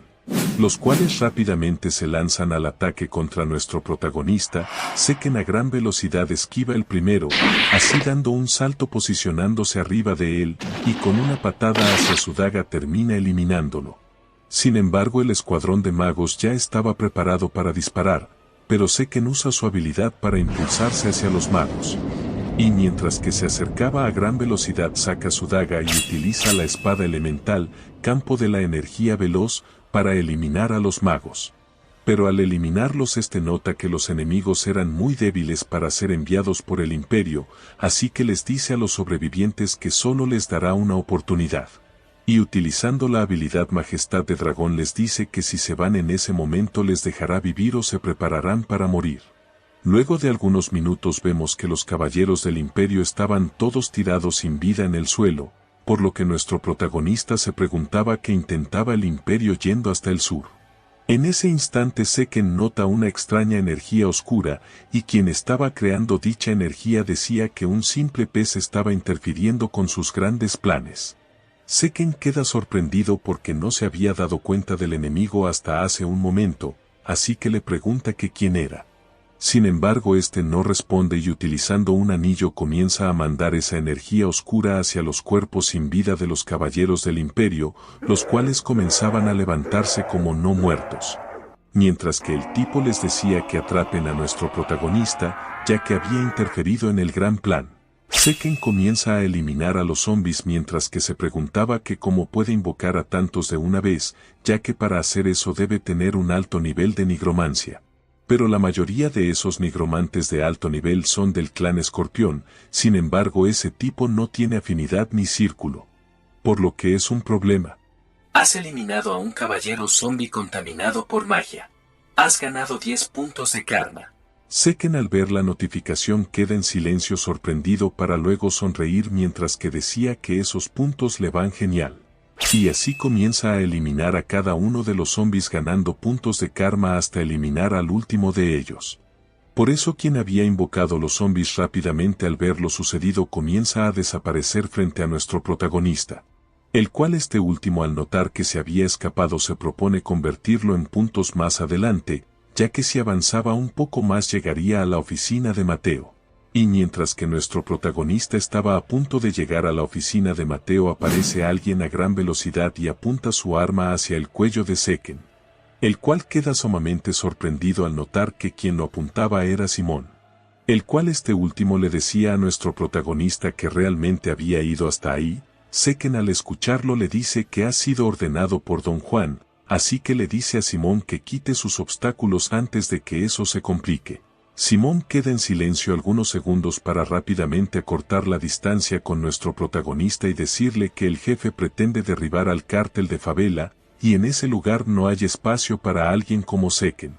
Speaker 1: los cuales rápidamente se lanzan al ataque contra nuestro protagonista. Seken a gran velocidad esquiva el primero, así dando un salto posicionándose arriba de él, y con una patada hacia su daga termina eliminándolo. Sin embargo el escuadrón de magos ya estaba preparado para disparar, pero Seken usa su habilidad para impulsarse hacia los magos. Y mientras que se acercaba a gran velocidad saca su daga y utiliza la espada elemental, campo de la energía veloz, para eliminar a los magos. Pero al eliminarlos nota que los enemigos eran muy débiles para ser enviados por el Imperio, así que les dice a los sobrevivientes que solo les dará una oportunidad. Y utilizando la habilidad Majestad de Dragón les dice que si se van en ese momento les dejará vivir o se prepararán para morir. Luego de algunos minutos vemos que los caballeros del Imperio estaban todos tirados sin vida en el suelo, por lo que nuestro protagonista se preguntaba qué intentaba el Imperio yendo hasta el sur. En ese instante Seken nota una extraña energía oscura, y quien estaba creando dicha energía decía que un simple pez estaba interfiriendo con sus grandes planes. Seken queda sorprendido porque no se había dado cuenta del enemigo hasta hace un momento, así que le pregunta que quién era. Sin embargo, este no responde y utilizando un anillo comienza a mandar esa energía oscura hacia los cuerpos sin vida de los caballeros del imperio, los cuales comenzaban a levantarse como no muertos. Mientras que el tipo les decía que atrapen a nuestro protagonista, ya que había interferido en el gran plan. Seken comienza a eliminar a los zombies mientras que se preguntaba que cómo puede invocar a tantos de una vez, ya que para hacer eso debe tener un alto nivel de nigromancia. Pero la mayoría de esos nigromantes de alto nivel son del clan Escorpión, sin embargo ese tipo no tiene afinidad ni círculo. Por lo que es un problema.
Speaker 2: Has eliminado a un caballero zombie contaminado por magia. Has ganado 10 puntos de karma.
Speaker 1: Seken al ver la notificación queda en silencio sorprendido para luego sonreír mientras que decía que esos puntos le van genial. Y así comienza a eliminar a cada uno de los zombies ganando puntos de karma hasta eliminar al último de ellos. Por eso quien había invocado los zombies rápidamente al ver lo sucedido comienza a desaparecer frente a nuestro protagonista. El cual este último al notar que se había escapado se propone convertirlo en puntos más adelante, ya que si avanzaba un poco más llegaría a la oficina de Mateo. Y mientras que nuestro protagonista estaba a punto de llegar a la oficina de Mateo aparece alguien a gran velocidad y apunta su arma hacia el cuello de Seken. El cual queda sumamente sorprendido al notar que quien lo apuntaba era Simón. El cual este último le decía a nuestro protagonista que realmente había ido hasta ahí. Seken al escucharlo le dice que ha sido ordenado por Don Juan, así que le dice a Simón que quite sus obstáculos antes de que eso se complique. Simón queda en silencio algunos segundos para rápidamente acortar la distancia con nuestro protagonista y decirle que el jefe pretende derribar al cártel de Favela, y en ese lugar no hay espacio para alguien como Seken.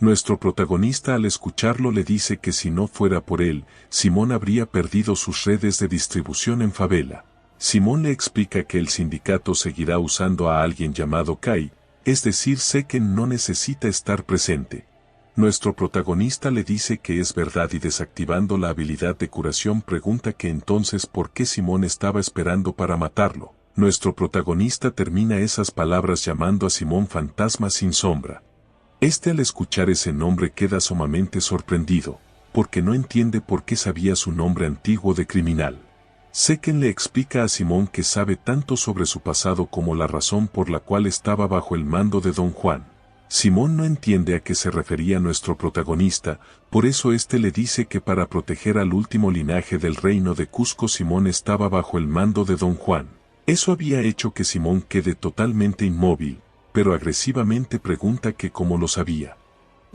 Speaker 1: Nuestro protagonista al escucharlo le dice que si no fuera por él, Simón habría perdido sus redes de distribución en Favela. Simón le explica que el sindicato seguirá usando a alguien llamado Kai, es decir, Seken no necesita estar presente. Nuestro protagonista le dice que es verdad y desactivando la habilidad de curación pregunta que entonces por qué Simón estaba esperando para matarlo. Nuestro protagonista termina esas palabras llamando a Simón Fantasma sin sombra. Este al escuchar ese nombre queda sumamente sorprendido, porque no entiende por qué sabía su nombre antiguo de criminal. Seken le explica a Simón que sabe tanto sobre su pasado como la razón por la cual estaba bajo el mando de Don Juan. Simón no entiende a qué se refería nuestro protagonista, por eso este le dice que para proteger al último linaje del reino de Cusco Simón estaba bajo el mando de Don Juan. Eso había hecho que Simón quede totalmente inmóvil, pero agresivamente pregunta que cómo lo sabía.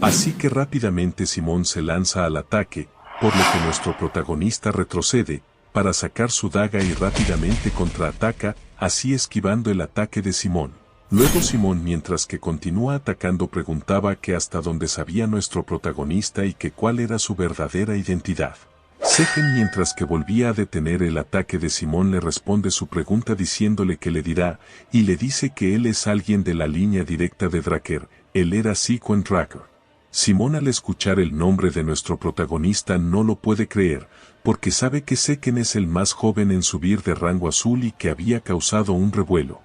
Speaker 1: Así que rápidamente Simón se lanza al ataque, por lo que nuestro protagonista retrocede, para sacar su daga y rápidamente contraataca, así esquivando el ataque de Simón. Luego Simón mientras que continúa atacando preguntaba que hasta dónde sabía nuestro protagonista y que cuál era su verdadera identidad. Seken mientras que volvía a detener el ataque de Simón le responde su pregunta diciéndole que le dirá, y le dice que él es alguien de la línea directa de Dracker, él era Sequent Dracker. Simón al escuchar el nombre de nuestro protagonista no lo puede creer, porque sabe que Seken es el más joven en subir de rango azul y que había causado un revuelo.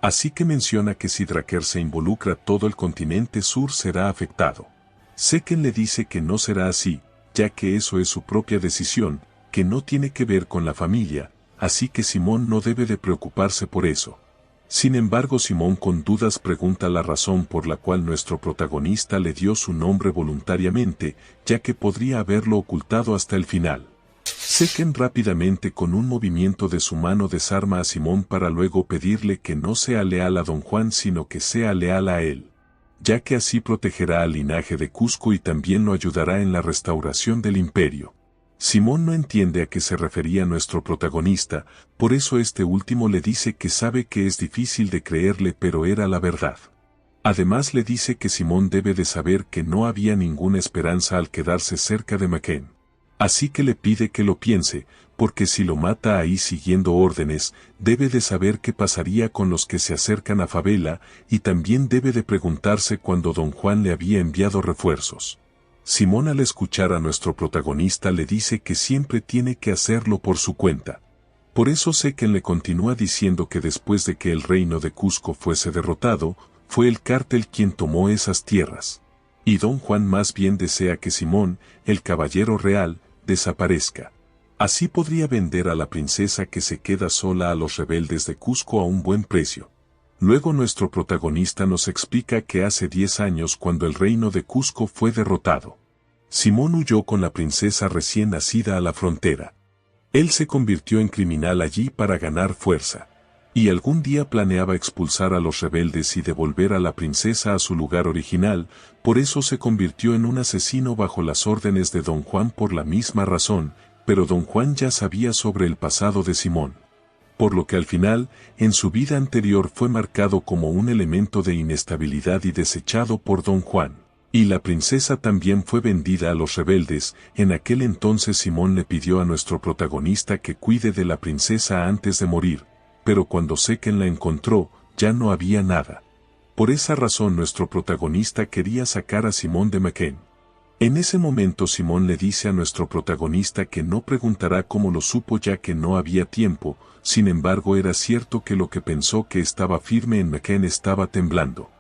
Speaker 1: Así que menciona que si Dracker se involucra todo el continente sur será afectado. Seken le dice que no será así, ya que eso es su propia decisión, que no tiene que ver con la familia, así que Simón no debe de preocuparse por eso. Sin embargo Simón con dudas pregunta la razón por la cual nuestro protagonista le dio su nombre voluntariamente, ya que podría haberlo ocultado hasta el final. Seken rápidamente con un movimiento de su mano desarma a Simón para luego pedirle que no sea leal a Don Juan sino que sea leal a él, ya que así protegerá al linaje de Cusco y también lo ayudará en la restauración del imperio. Simón no entiende a qué se refería nuestro protagonista, por eso este último le dice que sabe que es difícil de creerle pero era la verdad. Además le dice que Simón debe de saber que no había ninguna esperanza al quedarse cerca de McCain. Así que le pide que lo piense, porque si lo mata ahí siguiendo órdenes, debe de saber qué pasaría con los que se acercan a Favela, y también debe de preguntarse cuando Don Juan le había enviado refuerzos. Simón al escuchar a nuestro protagonista le dice que siempre tiene que hacerlo por su cuenta. Por eso Sequen le continúa diciendo que después de que el reino de Cusco fuese derrotado, fue el cártel quien tomó esas tierras. Y Don Juan más bien desea que Simón, el caballero real, desaparezca. Así podría vender a la princesa que se queda sola a los rebeldes de Cusco a un buen precio. Luego nuestro protagonista nos explica que hace 10 años cuando el reino de Cusco fue derrotado, Simón huyó con la princesa recién nacida a la frontera. Él se convirtió en criminal allí para ganar fuerza. Y algún día planeaba expulsar a los rebeldes y devolver a la princesa a su lugar original, por eso se convirtió en un asesino bajo las órdenes de Don Juan por la misma razón, pero Don Juan ya sabía sobre el pasado de Simón. Por lo que al final, en su vida anterior fue marcado como un elemento de inestabilidad y desechado por Don Juan. Y la princesa también fue vendida a los rebeldes. En aquel entonces Simón le pidió a nuestro protagonista que cuide de la princesa antes de morir, pero cuando Sequen la encontró, ya no había nada. Por esa razón nuestro protagonista quería sacar a Simón de Mequén. En ese momento Simón le dice a nuestro protagonista que no preguntará cómo lo supo ya que no había tiempo, sin embargo era cierto que lo que pensó que estaba firme en Mequén estaba temblando.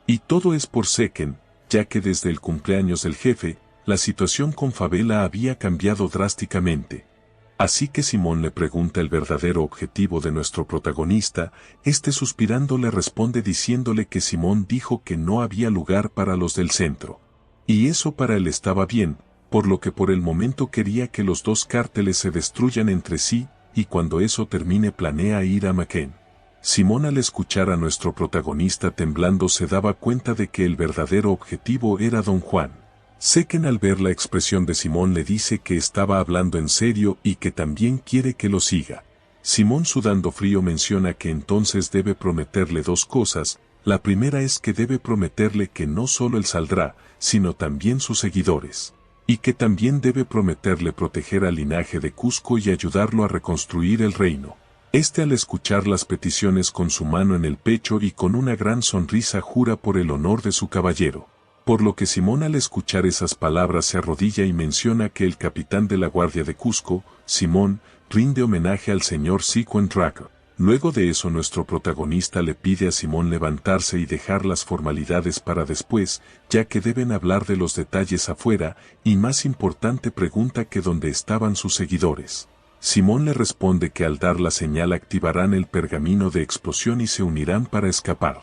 Speaker 1: Y todo es por Sequen, ya que desde el cumpleaños del jefe, la situación con Fabela había cambiado drásticamente. Así que Simón le pregunta el verdadero objetivo de nuestro protagonista, suspirando le responde diciéndole que Simón dijo que no había lugar para los del centro. Y eso para él estaba bien, por lo que por el momento quería que los dos cárteles se destruyan entre sí, y cuando eso termine planea ir a Mequén. Simón al escuchar a nuestro protagonista temblando se daba cuenta de que el verdadero objetivo era Don Juan. Sequen al ver la expresión de Simón le dice que estaba hablando en serio y que también quiere que lo siga. Simón sudando frío menciona que entonces debe prometerle dos cosas. La primera es que debe prometerle que no solo él saldrá, sino también sus seguidores. Y que también debe prometerle proteger al linaje de Cusco y ayudarlo a reconstruir el reino. Al escuchar las peticiones con su mano en el pecho y con una gran sonrisa jura por el honor de su caballero. Por lo que Simón al escuchar esas palabras se arrodilla y menciona que el capitán de la guardia de Cusco, Simón, rinde homenaje al señor Sequen Draco. Luego de eso nuestro protagonista le pide a Simón levantarse y dejar las formalidades para después, ya que deben hablar de los detalles afuera, y más importante pregunta que dónde estaban sus seguidores. Simón le responde que al dar la señal activarán el pergamino de explosión y se unirán para escapar.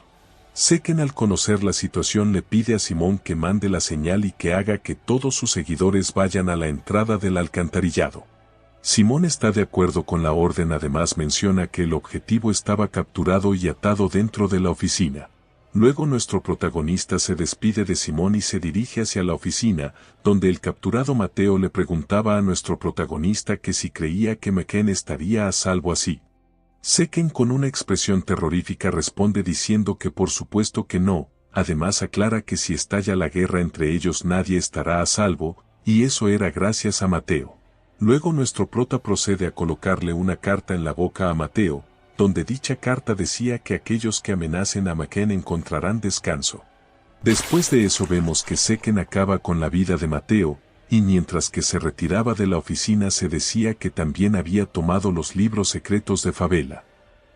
Speaker 1: Sequen al conocer la situación le pide a Simón que mande la señal y que haga que todos sus seguidores vayan a la entrada del alcantarillado. Simón está de acuerdo con la orden, además menciona que el objetivo estaba capturado y atado dentro de la oficina. Luego nuestro protagonista se despide de Simón y se dirige hacia la oficina, donde el capturado Mateo le preguntaba a nuestro protagonista que si creía que Mequén estaría a salvo así. Sequen con una expresión terrorífica responde diciendo que por supuesto que no, además aclara que si estalla la guerra entre ellos nadie estará a salvo, y eso era gracias a Mateo. Luego nuestro prota procede a colocarle una carta en la boca a Mateo, donde dicha carta decía que aquellos que amenacen a Mequén encontrarán descanso. Después de eso vemos que Sequen acaba con la vida de Mateo, y mientras que se retiraba de la oficina se decía que también había tomado los libros secretos de Fabela.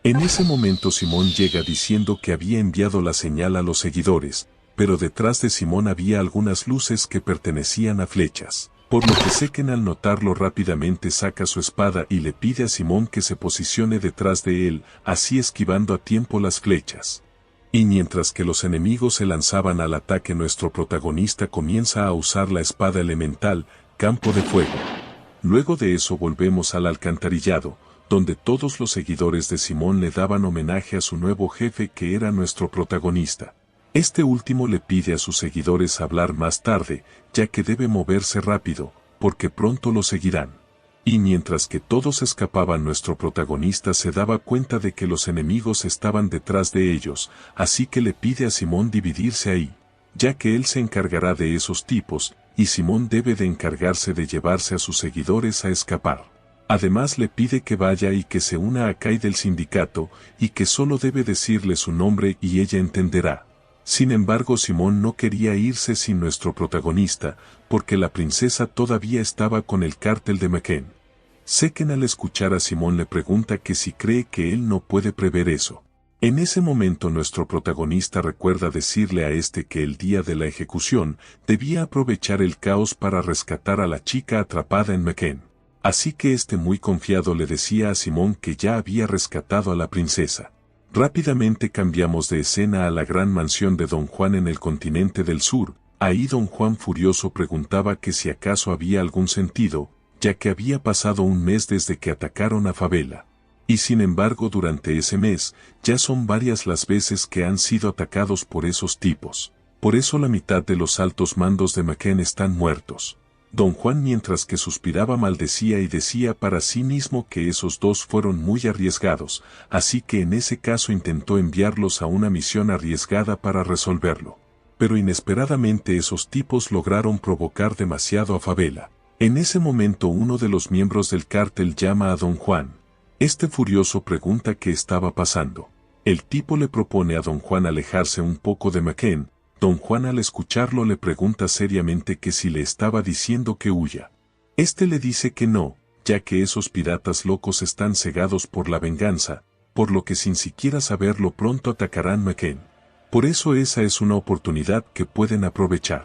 Speaker 1: En ese momento Simón llega diciendo que había enviado la señal a los seguidores, pero detrás de Simón había algunas luces que pertenecían a flechas. Por lo que Sequen al notarlo rápidamente saca su espada y le pide a Simón que se posicione detrás de él, así esquivando a tiempo las flechas. Y mientras que los enemigos se lanzaban al ataque nuestro protagonista comienza a usar la espada elemental, Campo de Fuego. Luego de eso volvemos al alcantarillado, donde todos los seguidores de Simón le daban homenaje a su nuevo jefe que era nuestro protagonista. Este último le pide a sus seguidores hablar más tarde, ya que debe moverse rápido, porque pronto lo seguirán. Y mientras que todos escapaban nuestro protagonista se daba cuenta de que los enemigos estaban detrás de ellos, así que le pide a Simón dividirse ahí, ya que él se encargará de esos tipos, y Simón debe de encargarse de llevarse a sus seguidores a escapar. Además le pide que vaya y que se una a Kai del sindicato, y que solo debe decirle su nombre y ella entenderá. Sin embargo Simón no quería irse sin nuestro protagonista, porque la princesa todavía estaba con el cártel de Mequén. Sequen al escuchar a Simón le pregunta que si cree que él no puede prever eso. En ese momento nuestro protagonista recuerda decirle a este que el día de la ejecución debía aprovechar el caos para rescatar a la chica atrapada en Mequén. Así que este muy confiado le decía a Simón que ya había rescatado a la princesa. Rápidamente cambiamos de escena a la gran mansión de Don Juan en el continente del sur. Ahí Don Juan furioso preguntaba que si acaso había algún sentido, ya que había pasado un mes desde que atacaron a Favela. Y sin embargo durante ese mes, ya son varias las veces que han sido atacados por esos tipos. Por eso la mitad de los altos mandos de Mequén están muertos. Don Juan mientras que suspiraba maldecía y decía para sí mismo que esos dos fueron muy arriesgados, así que en ese caso intentó enviarlos a una misión arriesgada para resolverlo. Pero inesperadamente esos tipos lograron provocar demasiado a Favela. En ese momento uno de los miembros del cártel llama a Don Juan. Este furioso pregunta qué estaba pasando. El tipo le propone a Don Juan alejarse un poco de Mequén. Don Juan al escucharlo le pregunta seriamente que si le estaba diciendo que huya. Este le dice que no, ya que esos piratas locos están cegados por la venganza, por lo que sin siquiera saberlo pronto atacarán Mequén. Por eso esa es una oportunidad que pueden aprovechar.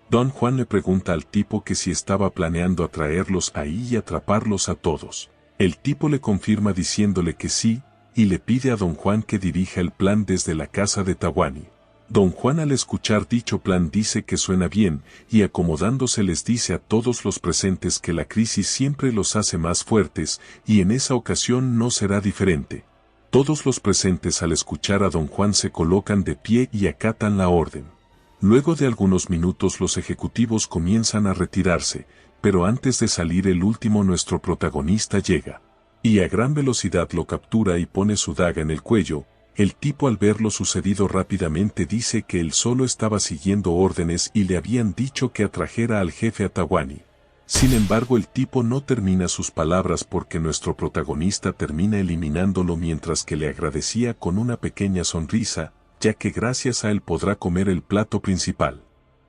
Speaker 1: Don Juan le pregunta al tipo que si estaba planeando atraerlos ahí y atraparlos a todos. El tipo le confirma diciéndole que sí, y le pide a Don Juan que dirija el plan desde la casa de Tawani. Don Juan al escuchar dicho plan dice que suena bien, y acomodándose les dice a todos los presentes que la crisis siempre los hace más fuertes, y en esa ocasión no será diferente. Todos los presentes al escuchar a Don Juan se colocan de pie y acatan la orden. Luego de algunos minutos los ejecutivos comienzan a retirarse, pero antes de salir el último nuestro protagonista llega. Y a gran velocidad lo captura y pone su daga en el cuello. El tipo al ver lo sucedido rápidamente dice que él solo estaba siguiendo órdenes y le habían dicho que atrajera al jefe a Tawani. Sin embargo el tipo no termina sus palabras porque nuestro protagonista termina eliminándolo mientras que le agradecía con una pequeña sonrisa, ya que gracias a él podrá comer el plato principal.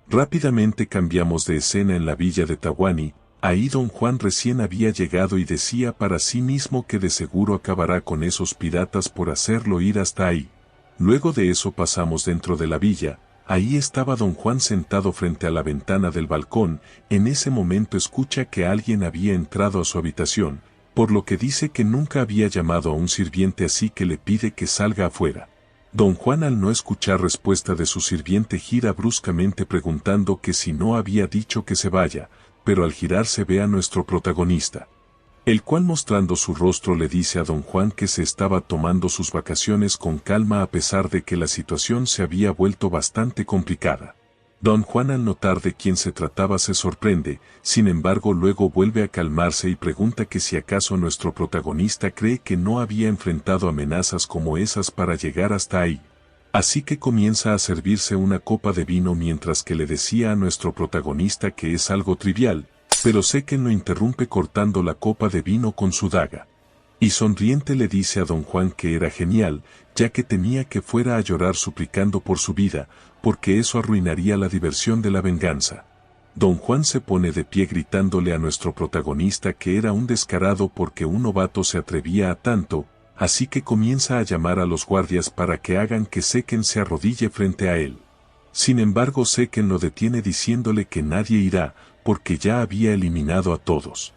Speaker 1: Rápidamente cambiamos de escena en la villa de Tawani. Ahí Don Juan recién había llegado y decía para sí mismo que de seguro acabará con esos piratas por hacerlo ir hasta ahí. Luego de eso pasamos dentro de la villa. Ahí estaba Don Juan sentado frente a la ventana del balcón. En ese momento escucha que alguien había entrado a su habitación, por lo que dice que nunca había llamado a un sirviente, así que le pide que salga afuera. Don Juan al no escuchar respuesta de su sirviente gira bruscamente preguntando que si no había dicho que se vaya, pero al girarse ve a nuestro protagonista, el cual mostrando su rostro le dice a Don Juan que se estaba tomando sus vacaciones con calma a pesar de que la situación se había vuelto bastante complicada. Don Juan al notar de quién se trataba se sorprende, sin embargo luego vuelve a calmarse y pregunta que si acaso nuestro protagonista cree que no había enfrentado amenazas como esas para llegar hasta ahí. Así que comienza a servirse una copa de vino mientras que le decía a nuestro protagonista que es algo trivial, pero Sequen lo interrumpe cortando la copa de vino con su daga. Y sonriente le dice a Don Juan que era genial, ya que temía que fuera a llorar suplicando por su vida, porque eso arruinaría la diversión de la venganza. Don Juan se pone de pie gritándole a nuestro protagonista que era un descarado porque un novato se atrevía a tanto, así que comienza a llamar a los guardias para que hagan que Sequen se arrodille frente a él. Sin embargo Sequen lo detiene diciéndole que nadie irá, porque ya había eliminado a todos.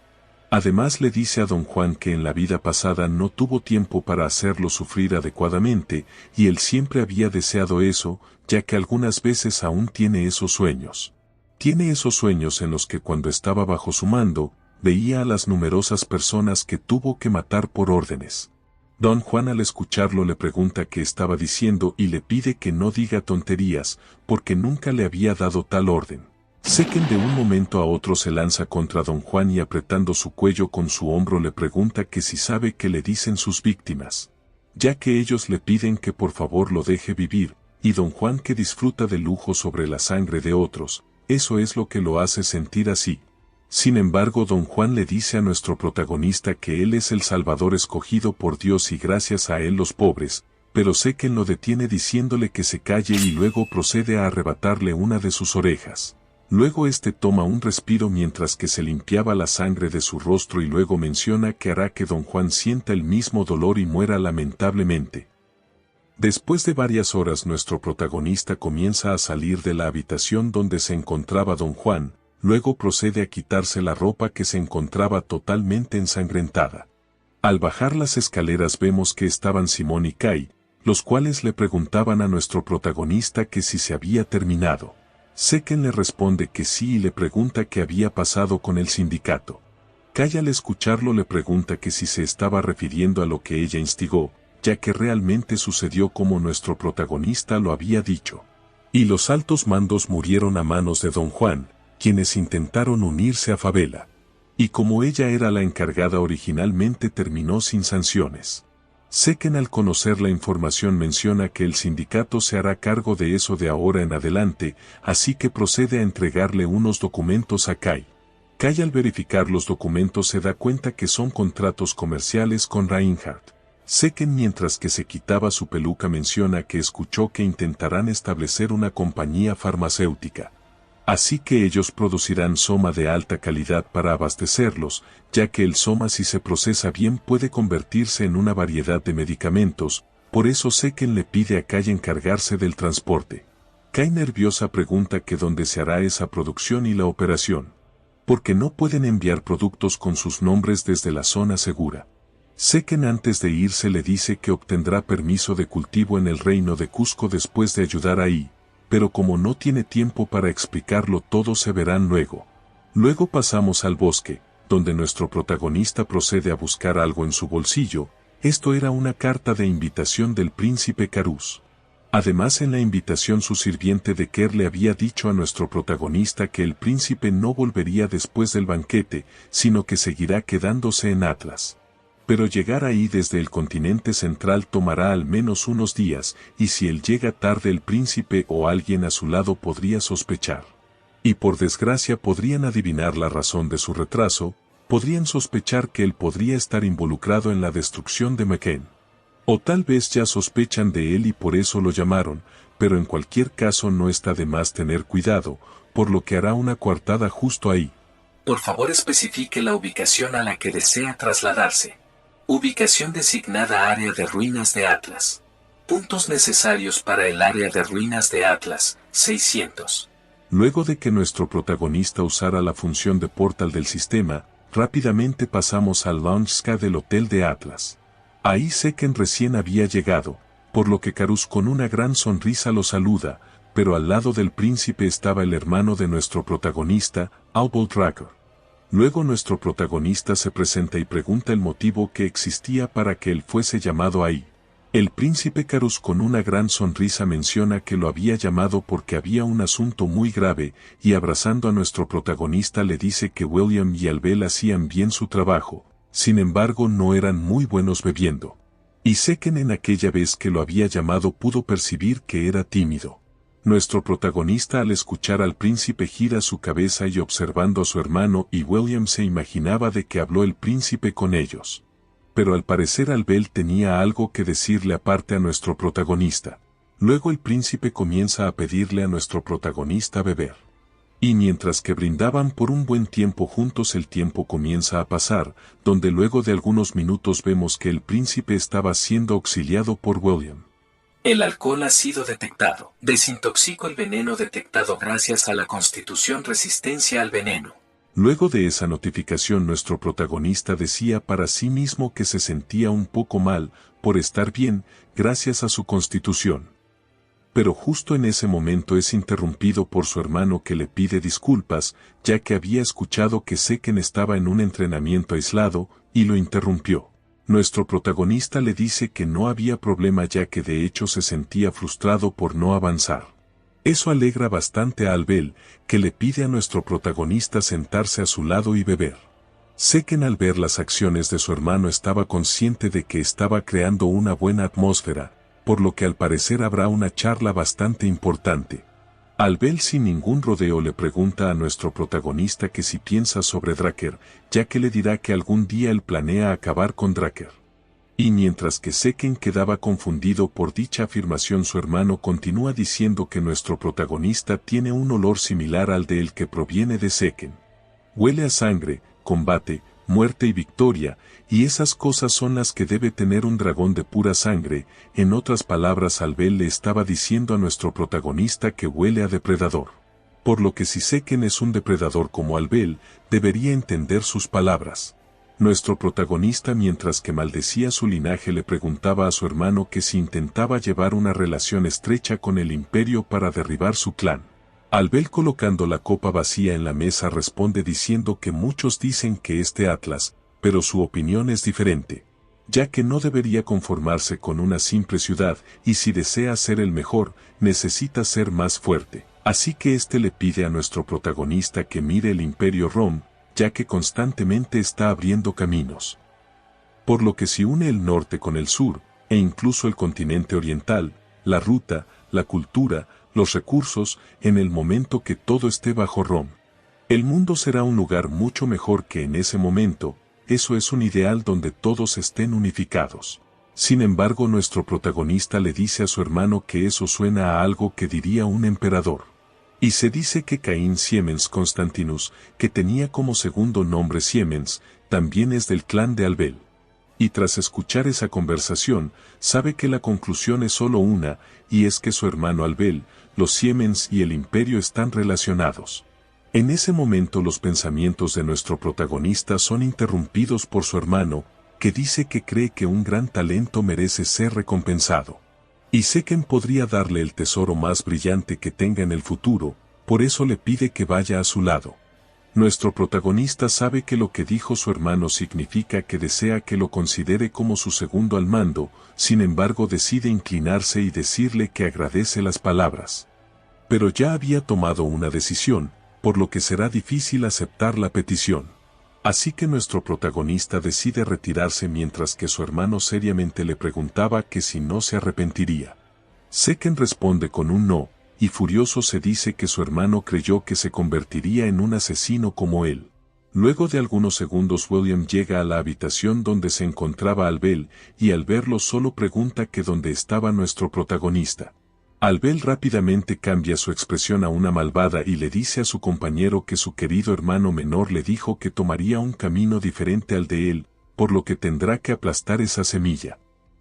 Speaker 1: Además le dice a Don Juan que en la vida pasada no tuvo tiempo para hacerlo sufrir adecuadamente, y él siempre había deseado eso, ya que algunas veces aún tiene esos sueños. Tiene esos sueños en los que cuando estaba bajo su mando, veía a las numerosas personas que tuvo que matar por órdenes. Don Juan al escucharlo le pregunta qué estaba diciendo y le pide que no diga tonterías, porque nunca le había dado tal orden. Sequen de un momento a otro se lanza contra Don Juan y apretando su cuello con su hombro le pregunta que si sabe qué le dicen sus víctimas, ya que ellos le piden que por favor lo deje vivir, y Don Juan que disfruta del lujo sobre la sangre de otros, eso es lo que lo hace sentir así. Sin embargo Don Juan le dice a nuestro protagonista que él es el Salvador escogido por Dios y gracias a él los pobres, pero Sequen lo detiene diciéndole que se calle y luego procede a arrebatarle una de sus orejas. Luego este toma un respiro mientras que se limpiaba la sangre de su rostro y luego menciona que hará que don Juan sienta el mismo dolor y muera lamentablemente. Después de varias horas nuestro protagonista comienza a salir de la habitación donde se encontraba don Juan, luego procede a quitarse la ropa que se encontraba totalmente ensangrentada. Al bajar las escaleras vemos que estaban Simón y Kai, los cuales le preguntaban a nuestro protagonista que si se había terminado. Seken le responde que sí y le pregunta qué había pasado con el sindicato. Kai al escucharlo le pregunta que si se estaba refiriendo a lo que ella instigó, ya que realmente sucedió como nuestro protagonista lo había dicho. Y los altos mandos murieron a manos de don Juan, quienes intentaron unirse a Fabela. Y como ella era la encargada originalmente terminó sin sanciones. Seken al conocer la información menciona que el sindicato se hará cargo de eso de ahora en adelante, así que procede a entregarle unos documentos a Kai. Kai al verificar los documentos se da cuenta que son contratos comerciales con Reinhardt. Seken mientras que se quitaba su peluca menciona que escuchó que intentarán establecer una compañía farmacéutica. Así que ellos producirán soma de alta calidad para abastecerlos, ya que el soma si se procesa bien puede convertirse en una variedad de medicamentos, por eso Seken le pide a Kai encargarse del transporte. Kai nerviosa pregunta que dónde se hará esa producción y la operación. Porque no pueden enviar productos con sus nombres desde la zona segura. Seken antes de irse le dice que obtendrá permiso de cultivo en el reino de Cusco después de ayudar ahí. Pero como no tiene tiempo para explicarlo todo se verán luego. Luego pasamos al bosque, donde nuestro protagonista procede a buscar algo en su bolsillo, esto era una carta de invitación del príncipe Carus. Además en la invitación su sirviente de Kerr le había dicho a nuestro protagonista que el príncipe no volvería después del banquete, sino que seguirá quedándose en Atlas. Pero llegar ahí desde el continente central tomará al menos unos días, y si él llega tarde el príncipe o alguien a su lado podría sospechar. Y por desgracia podrían adivinar la razón de su retraso, podrían sospechar que él podría estar involucrado en la destrucción de McCain. O tal vez ya sospechan de él y por eso lo llamaron, pero en cualquier caso no está de más tener cuidado, por lo que hará una coartada justo ahí.
Speaker 2: Por favor especifique la ubicación a la que desea trasladarse. Ubicación designada Área de Ruinas de Atlas. Puntos necesarios para el Área de Ruinas de Atlas, 600.
Speaker 1: Luego de que nuestro protagonista usara la función de portal del sistema, rápidamente pasamos al lounge del Hotel de Atlas. Ahí Seken recién había llegado, por lo que Carus con una gran sonrisa lo saluda, pero al lado del príncipe estaba el hermano de nuestro protagonista, Albold Dracker. Luego nuestro protagonista se presenta y pregunta el motivo que existía para que él fuese llamado ahí. El príncipe Carus con una gran sonrisa menciona que lo había llamado porque había un asunto muy grave, y abrazando a nuestro protagonista le dice que William y Albel hacían bien su trabajo, sin embargo no eran muy buenos bebiendo. Y Seken en aquella vez que lo había llamado pudo percibir que era tímido. Nuestro protagonista al escuchar al príncipe gira su cabeza y observando a su hermano y William se imaginaba de que habló el príncipe con ellos. Pero al parecer Albel tenía algo que decirle aparte a nuestro protagonista. Luego el príncipe comienza a pedirle a nuestro protagonista beber. Y mientras que brindaban por un buen tiempo juntos el tiempo comienza a pasar, donde luego de algunos minutos vemos que el príncipe estaba siendo auxiliado por William.
Speaker 2: El alcohol ha sido detectado. Desintoxico el veneno detectado gracias a la Constitución Resistencia al Veneno.
Speaker 1: Luego de esa notificación nuestro protagonista decía para sí mismo que se sentía un poco mal, por estar bien, gracias a su constitución. Pero justo en ese momento es interrumpido por su hermano que le pide disculpas, ya que había escuchado que Seken estaba en un entrenamiento aislado, y lo interrumpió. Nuestro protagonista le dice que no había problema ya que de hecho se sentía frustrado por no avanzar. Eso alegra bastante a Albel, que le pide a nuestro protagonista sentarse a su lado y beber. Seken al ver las acciones de su hermano estaba consciente de que estaba creando una buena atmósfera, por lo que al parecer habrá una charla bastante importante. Albel sin ningún rodeo le pregunta a nuestro protagonista que si piensa sobre Dracker, ya que le dirá que algún día él planea acabar con Dracker. Y mientras que Seken quedaba confundido por dicha afirmación, su hermano continúa diciendo que nuestro protagonista tiene un olor similar al del que proviene de Seken. Huele a sangre, combate, muerte y victoria, y esas cosas son las que debe tener un dragón de pura sangre. En otras palabras, Albel le estaba diciendo a nuestro protagonista que huele a depredador. Por lo que si Seken es un depredador como Albel, debería entender sus palabras. Nuestro protagonista, mientras que maldecía su linaje, le preguntaba a su hermano que si intentaba llevar una relación estrecha con el imperio para derribar su clan. Albel, colocando la copa vacía en la mesa, responde diciendo que muchos dicen que es Atlas, pero su opinión es diferente, ya que no debería conformarse con una simple ciudad, y si desea ser el mejor, necesita ser más fuerte. Así que le pide a nuestro protagonista que mire el Imperio Rom, ya que constantemente está abriendo caminos. Por lo que si une el norte con el sur, e incluso el continente oriental, la ruta, la cultura, los recursos, en el momento que todo esté bajo Rom, el mundo será un lugar mucho mejor que en ese momento. Eso es un ideal donde todos estén unificados. Sin embargo, nuestro protagonista le dice a su hermano que eso suena a algo que diría un emperador. Y se dice que Caín Siemens Constantinus, que tenía como segundo nombre Siemens, también es del clan de Albel. Y tras escuchar esa conversación, sabe que la conclusión es solo una, y es que su hermano Albel, los Siemens y el imperio están relacionados. En ese momento los pensamientos de nuestro protagonista son interrumpidos por su hermano, que dice que cree que un gran talento merece ser recompensado. Y Seken podría darle el tesoro más brillante que tenga en el futuro, por eso le pide que vaya a su lado. Nuestro protagonista sabe que lo que dijo su hermano significa que desea que lo considere como su segundo al mando, sin embargo decide inclinarse y decirle que agradece las palabras. Pero ya había tomado una decisión, por lo que será difícil aceptar la petición. Así que nuestro protagonista decide retirarse mientras que su hermano seriamente le preguntaba que si no se arrepentiría. Seken responde con un no, y furioso se dice que su hermano creyó que se convertiría en un asesino como él. Luego de algunos segundos William llega a la habitación donde se encontraba Albel, y al verlo solo pregunta que dónde estaba nuestro protagonista. Albel rápidamente cambia su expresión a una malvada y le dice a su compañero que su querido hermano menor le dijo que tomaría un camino diferente al de él, por lo que tendrá que aplastar esa semilla.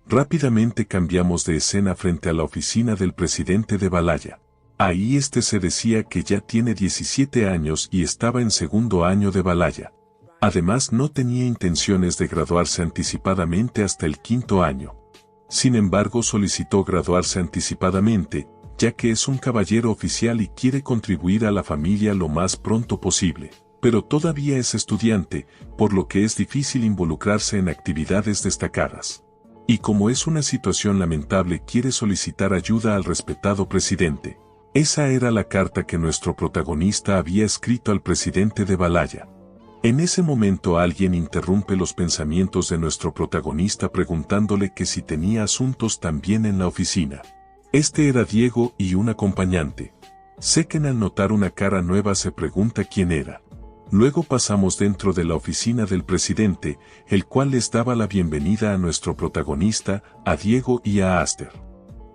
Speaker 1: Rápidamente cambiamos de escena frente a la oficina del presidente de Valhalla. Ahí se decía que ya tiene 17 años y estaba en segundo año de Valhalla. Además no tenía intenciones de graduarse anticipadamente hasta el quinto año. Sin embargo, solicitó graduarse anticipadamente, ya que es un caballero oficial y quiere contribuir a la familia lo más pronto posible. Pero todavía es estudiante, por lo que es difícil involucrarse en actividades destacadas. Y como es una situación lamentable, quiere solicitar ayuda al respetado presidente. Esa era la carta que nuestro protagonista había escrito al presidente de Valhalla. En ese momento alguien interrumpe los pensamientos de nuestro protagonista preguntándole que si tenía asuntos también en la oficina. Era Diego y un acompañante. Seken, al notar una cara nueva, se pregunta quién era. Luego pasamos dentro de la oficina del presidente, el cual les daba la bienvenida a nuestro protagonista, a Diego y a Aster.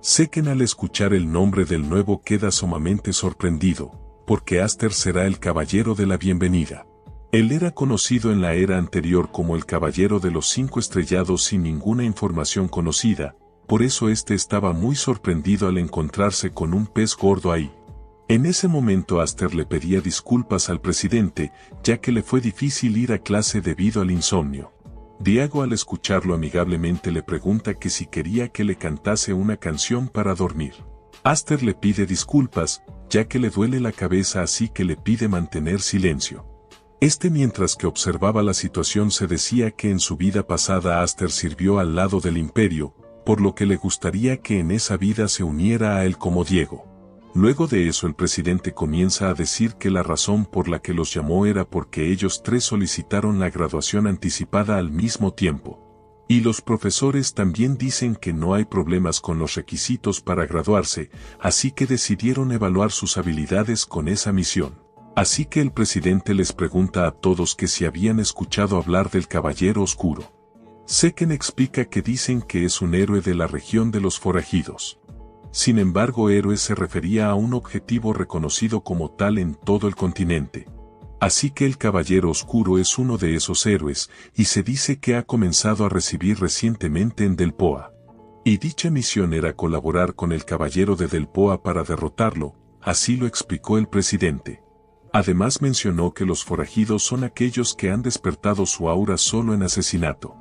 Speaker 1: Seken, al escuchar el nombre del nuevo, queda sumamente sorprendido, porque Aster será el caballero de la bienvenida. Él era conocido en la era anterior como el Caballero de los 5 Estrellados sin ninguna información conocida, por eso estaba muy sorprendido al encontrarse con un pez gordo ahí. En ese momento Aster le pedía disculpas al presidente, ya que le fue difícil ir a clase debido al insomnio. Diego, al escucharlo amigablemente, le pregunta que si quería que le cantase una canción para dormir. Aster le pide disculpas, ya que le duele la cabeza, así que le pide mantener silencio. Mientras que observaba la situación, se decía que en su vida pasada Aster sirvió al lado del imperio, por lo que le gustaría que en esa vida se uniera a él como Diego. Luego de eso el presidente comienza a decir que la razón por la que los llamó era porque ellos tres solicitaron la graduación anticipada al mismo tiempo. Y los profesores también dicen que no hay problemas con los requisitos para graduarse, así que decidieron evaluar sus habilidades con esa misión. Así que el presidente les pregunta a todos que si habían escuchado hablar del Caballero Oscuro. Seken explica que dicen que es un héroe de la región de los forajidos. Sin embargo, héroe se refería a un objetivo reconocido como tal en todo el continente. Así que el Caballero Oscuro es uno de esos héroes, y se dice que ha comenzado a recibir recientemente en Delpoa. Y dicha misión era colaborar con el Caballero de Delpoa para derrotarlo, así lo explicó el presidente. Además mencionó que los forajidos son aquellos que han despertado su aura solo en asesinato,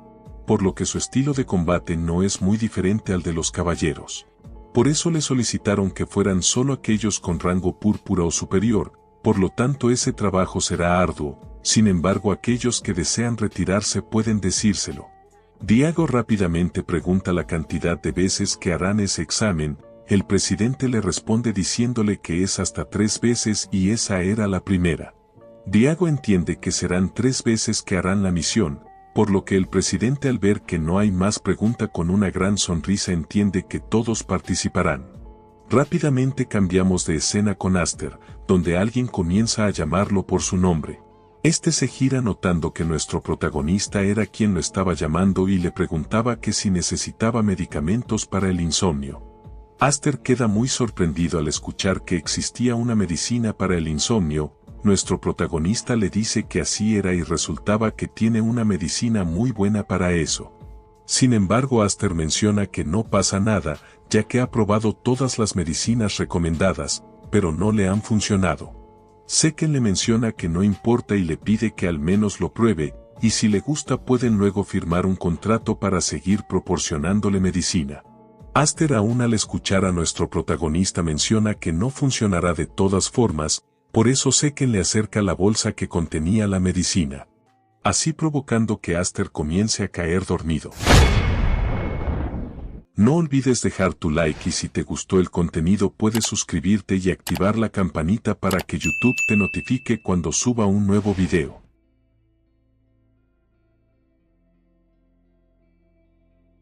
Speaker 1: por lo que su estilo de combate no es muy diferente al de los caballeros. Por eso le solicitaron que fueran solo aquellos con rango púrpura o superior, por lo tanto ese trabajo será arduo, sin embargo aquellos que desean retirarse pueden decírselo. Diago rápidamente pregunta la cantidad de veces que harán ese examen, el presidente le responde diciéndole que es hasta 3 veces y esa era la primera. Diago entiende que serán 3 veces que harán la misión, por lo que el presidente al ver que no hay más pregunta con una gran sonrisa entiende que todos participarán. Rápidamente cambiamos de escena con Aster, donde alguien comienza a llamarlo por su nombre. Este se gira notando que nuestro protagonista era quien lo estaba llamando y le preguntaba que si necesitaba medicamentos para el insomnio. Aster queda muy sorprendido al escuchar que existía una medicina para el insomnio. Nuestro protagonista le dice que así era y resultaba que tiene una medicina muy buena para eso. Sin embargo, Aster menciona que no pasa nada, ya que ha probado todas las medicinas recomendadas, pero no le han funcionado. Seken le menciona que no importa y le pide que al menos lo pruebe, y si le gusta pueden luego firmar un contrato para seguir proporcionándole medicina. Aster aún al escuchar a nuestro protagonista menciona que no funcionará de todas formas, por eso Seken le acerca la bolsa que contenía la medicina, así provocando que Aster comience a caer dormido. No olvides dejar tu like y si te gustó el contenido puedes suscribirte y activar la campanita para que YouTube te notifique cuando suba un nuevo video.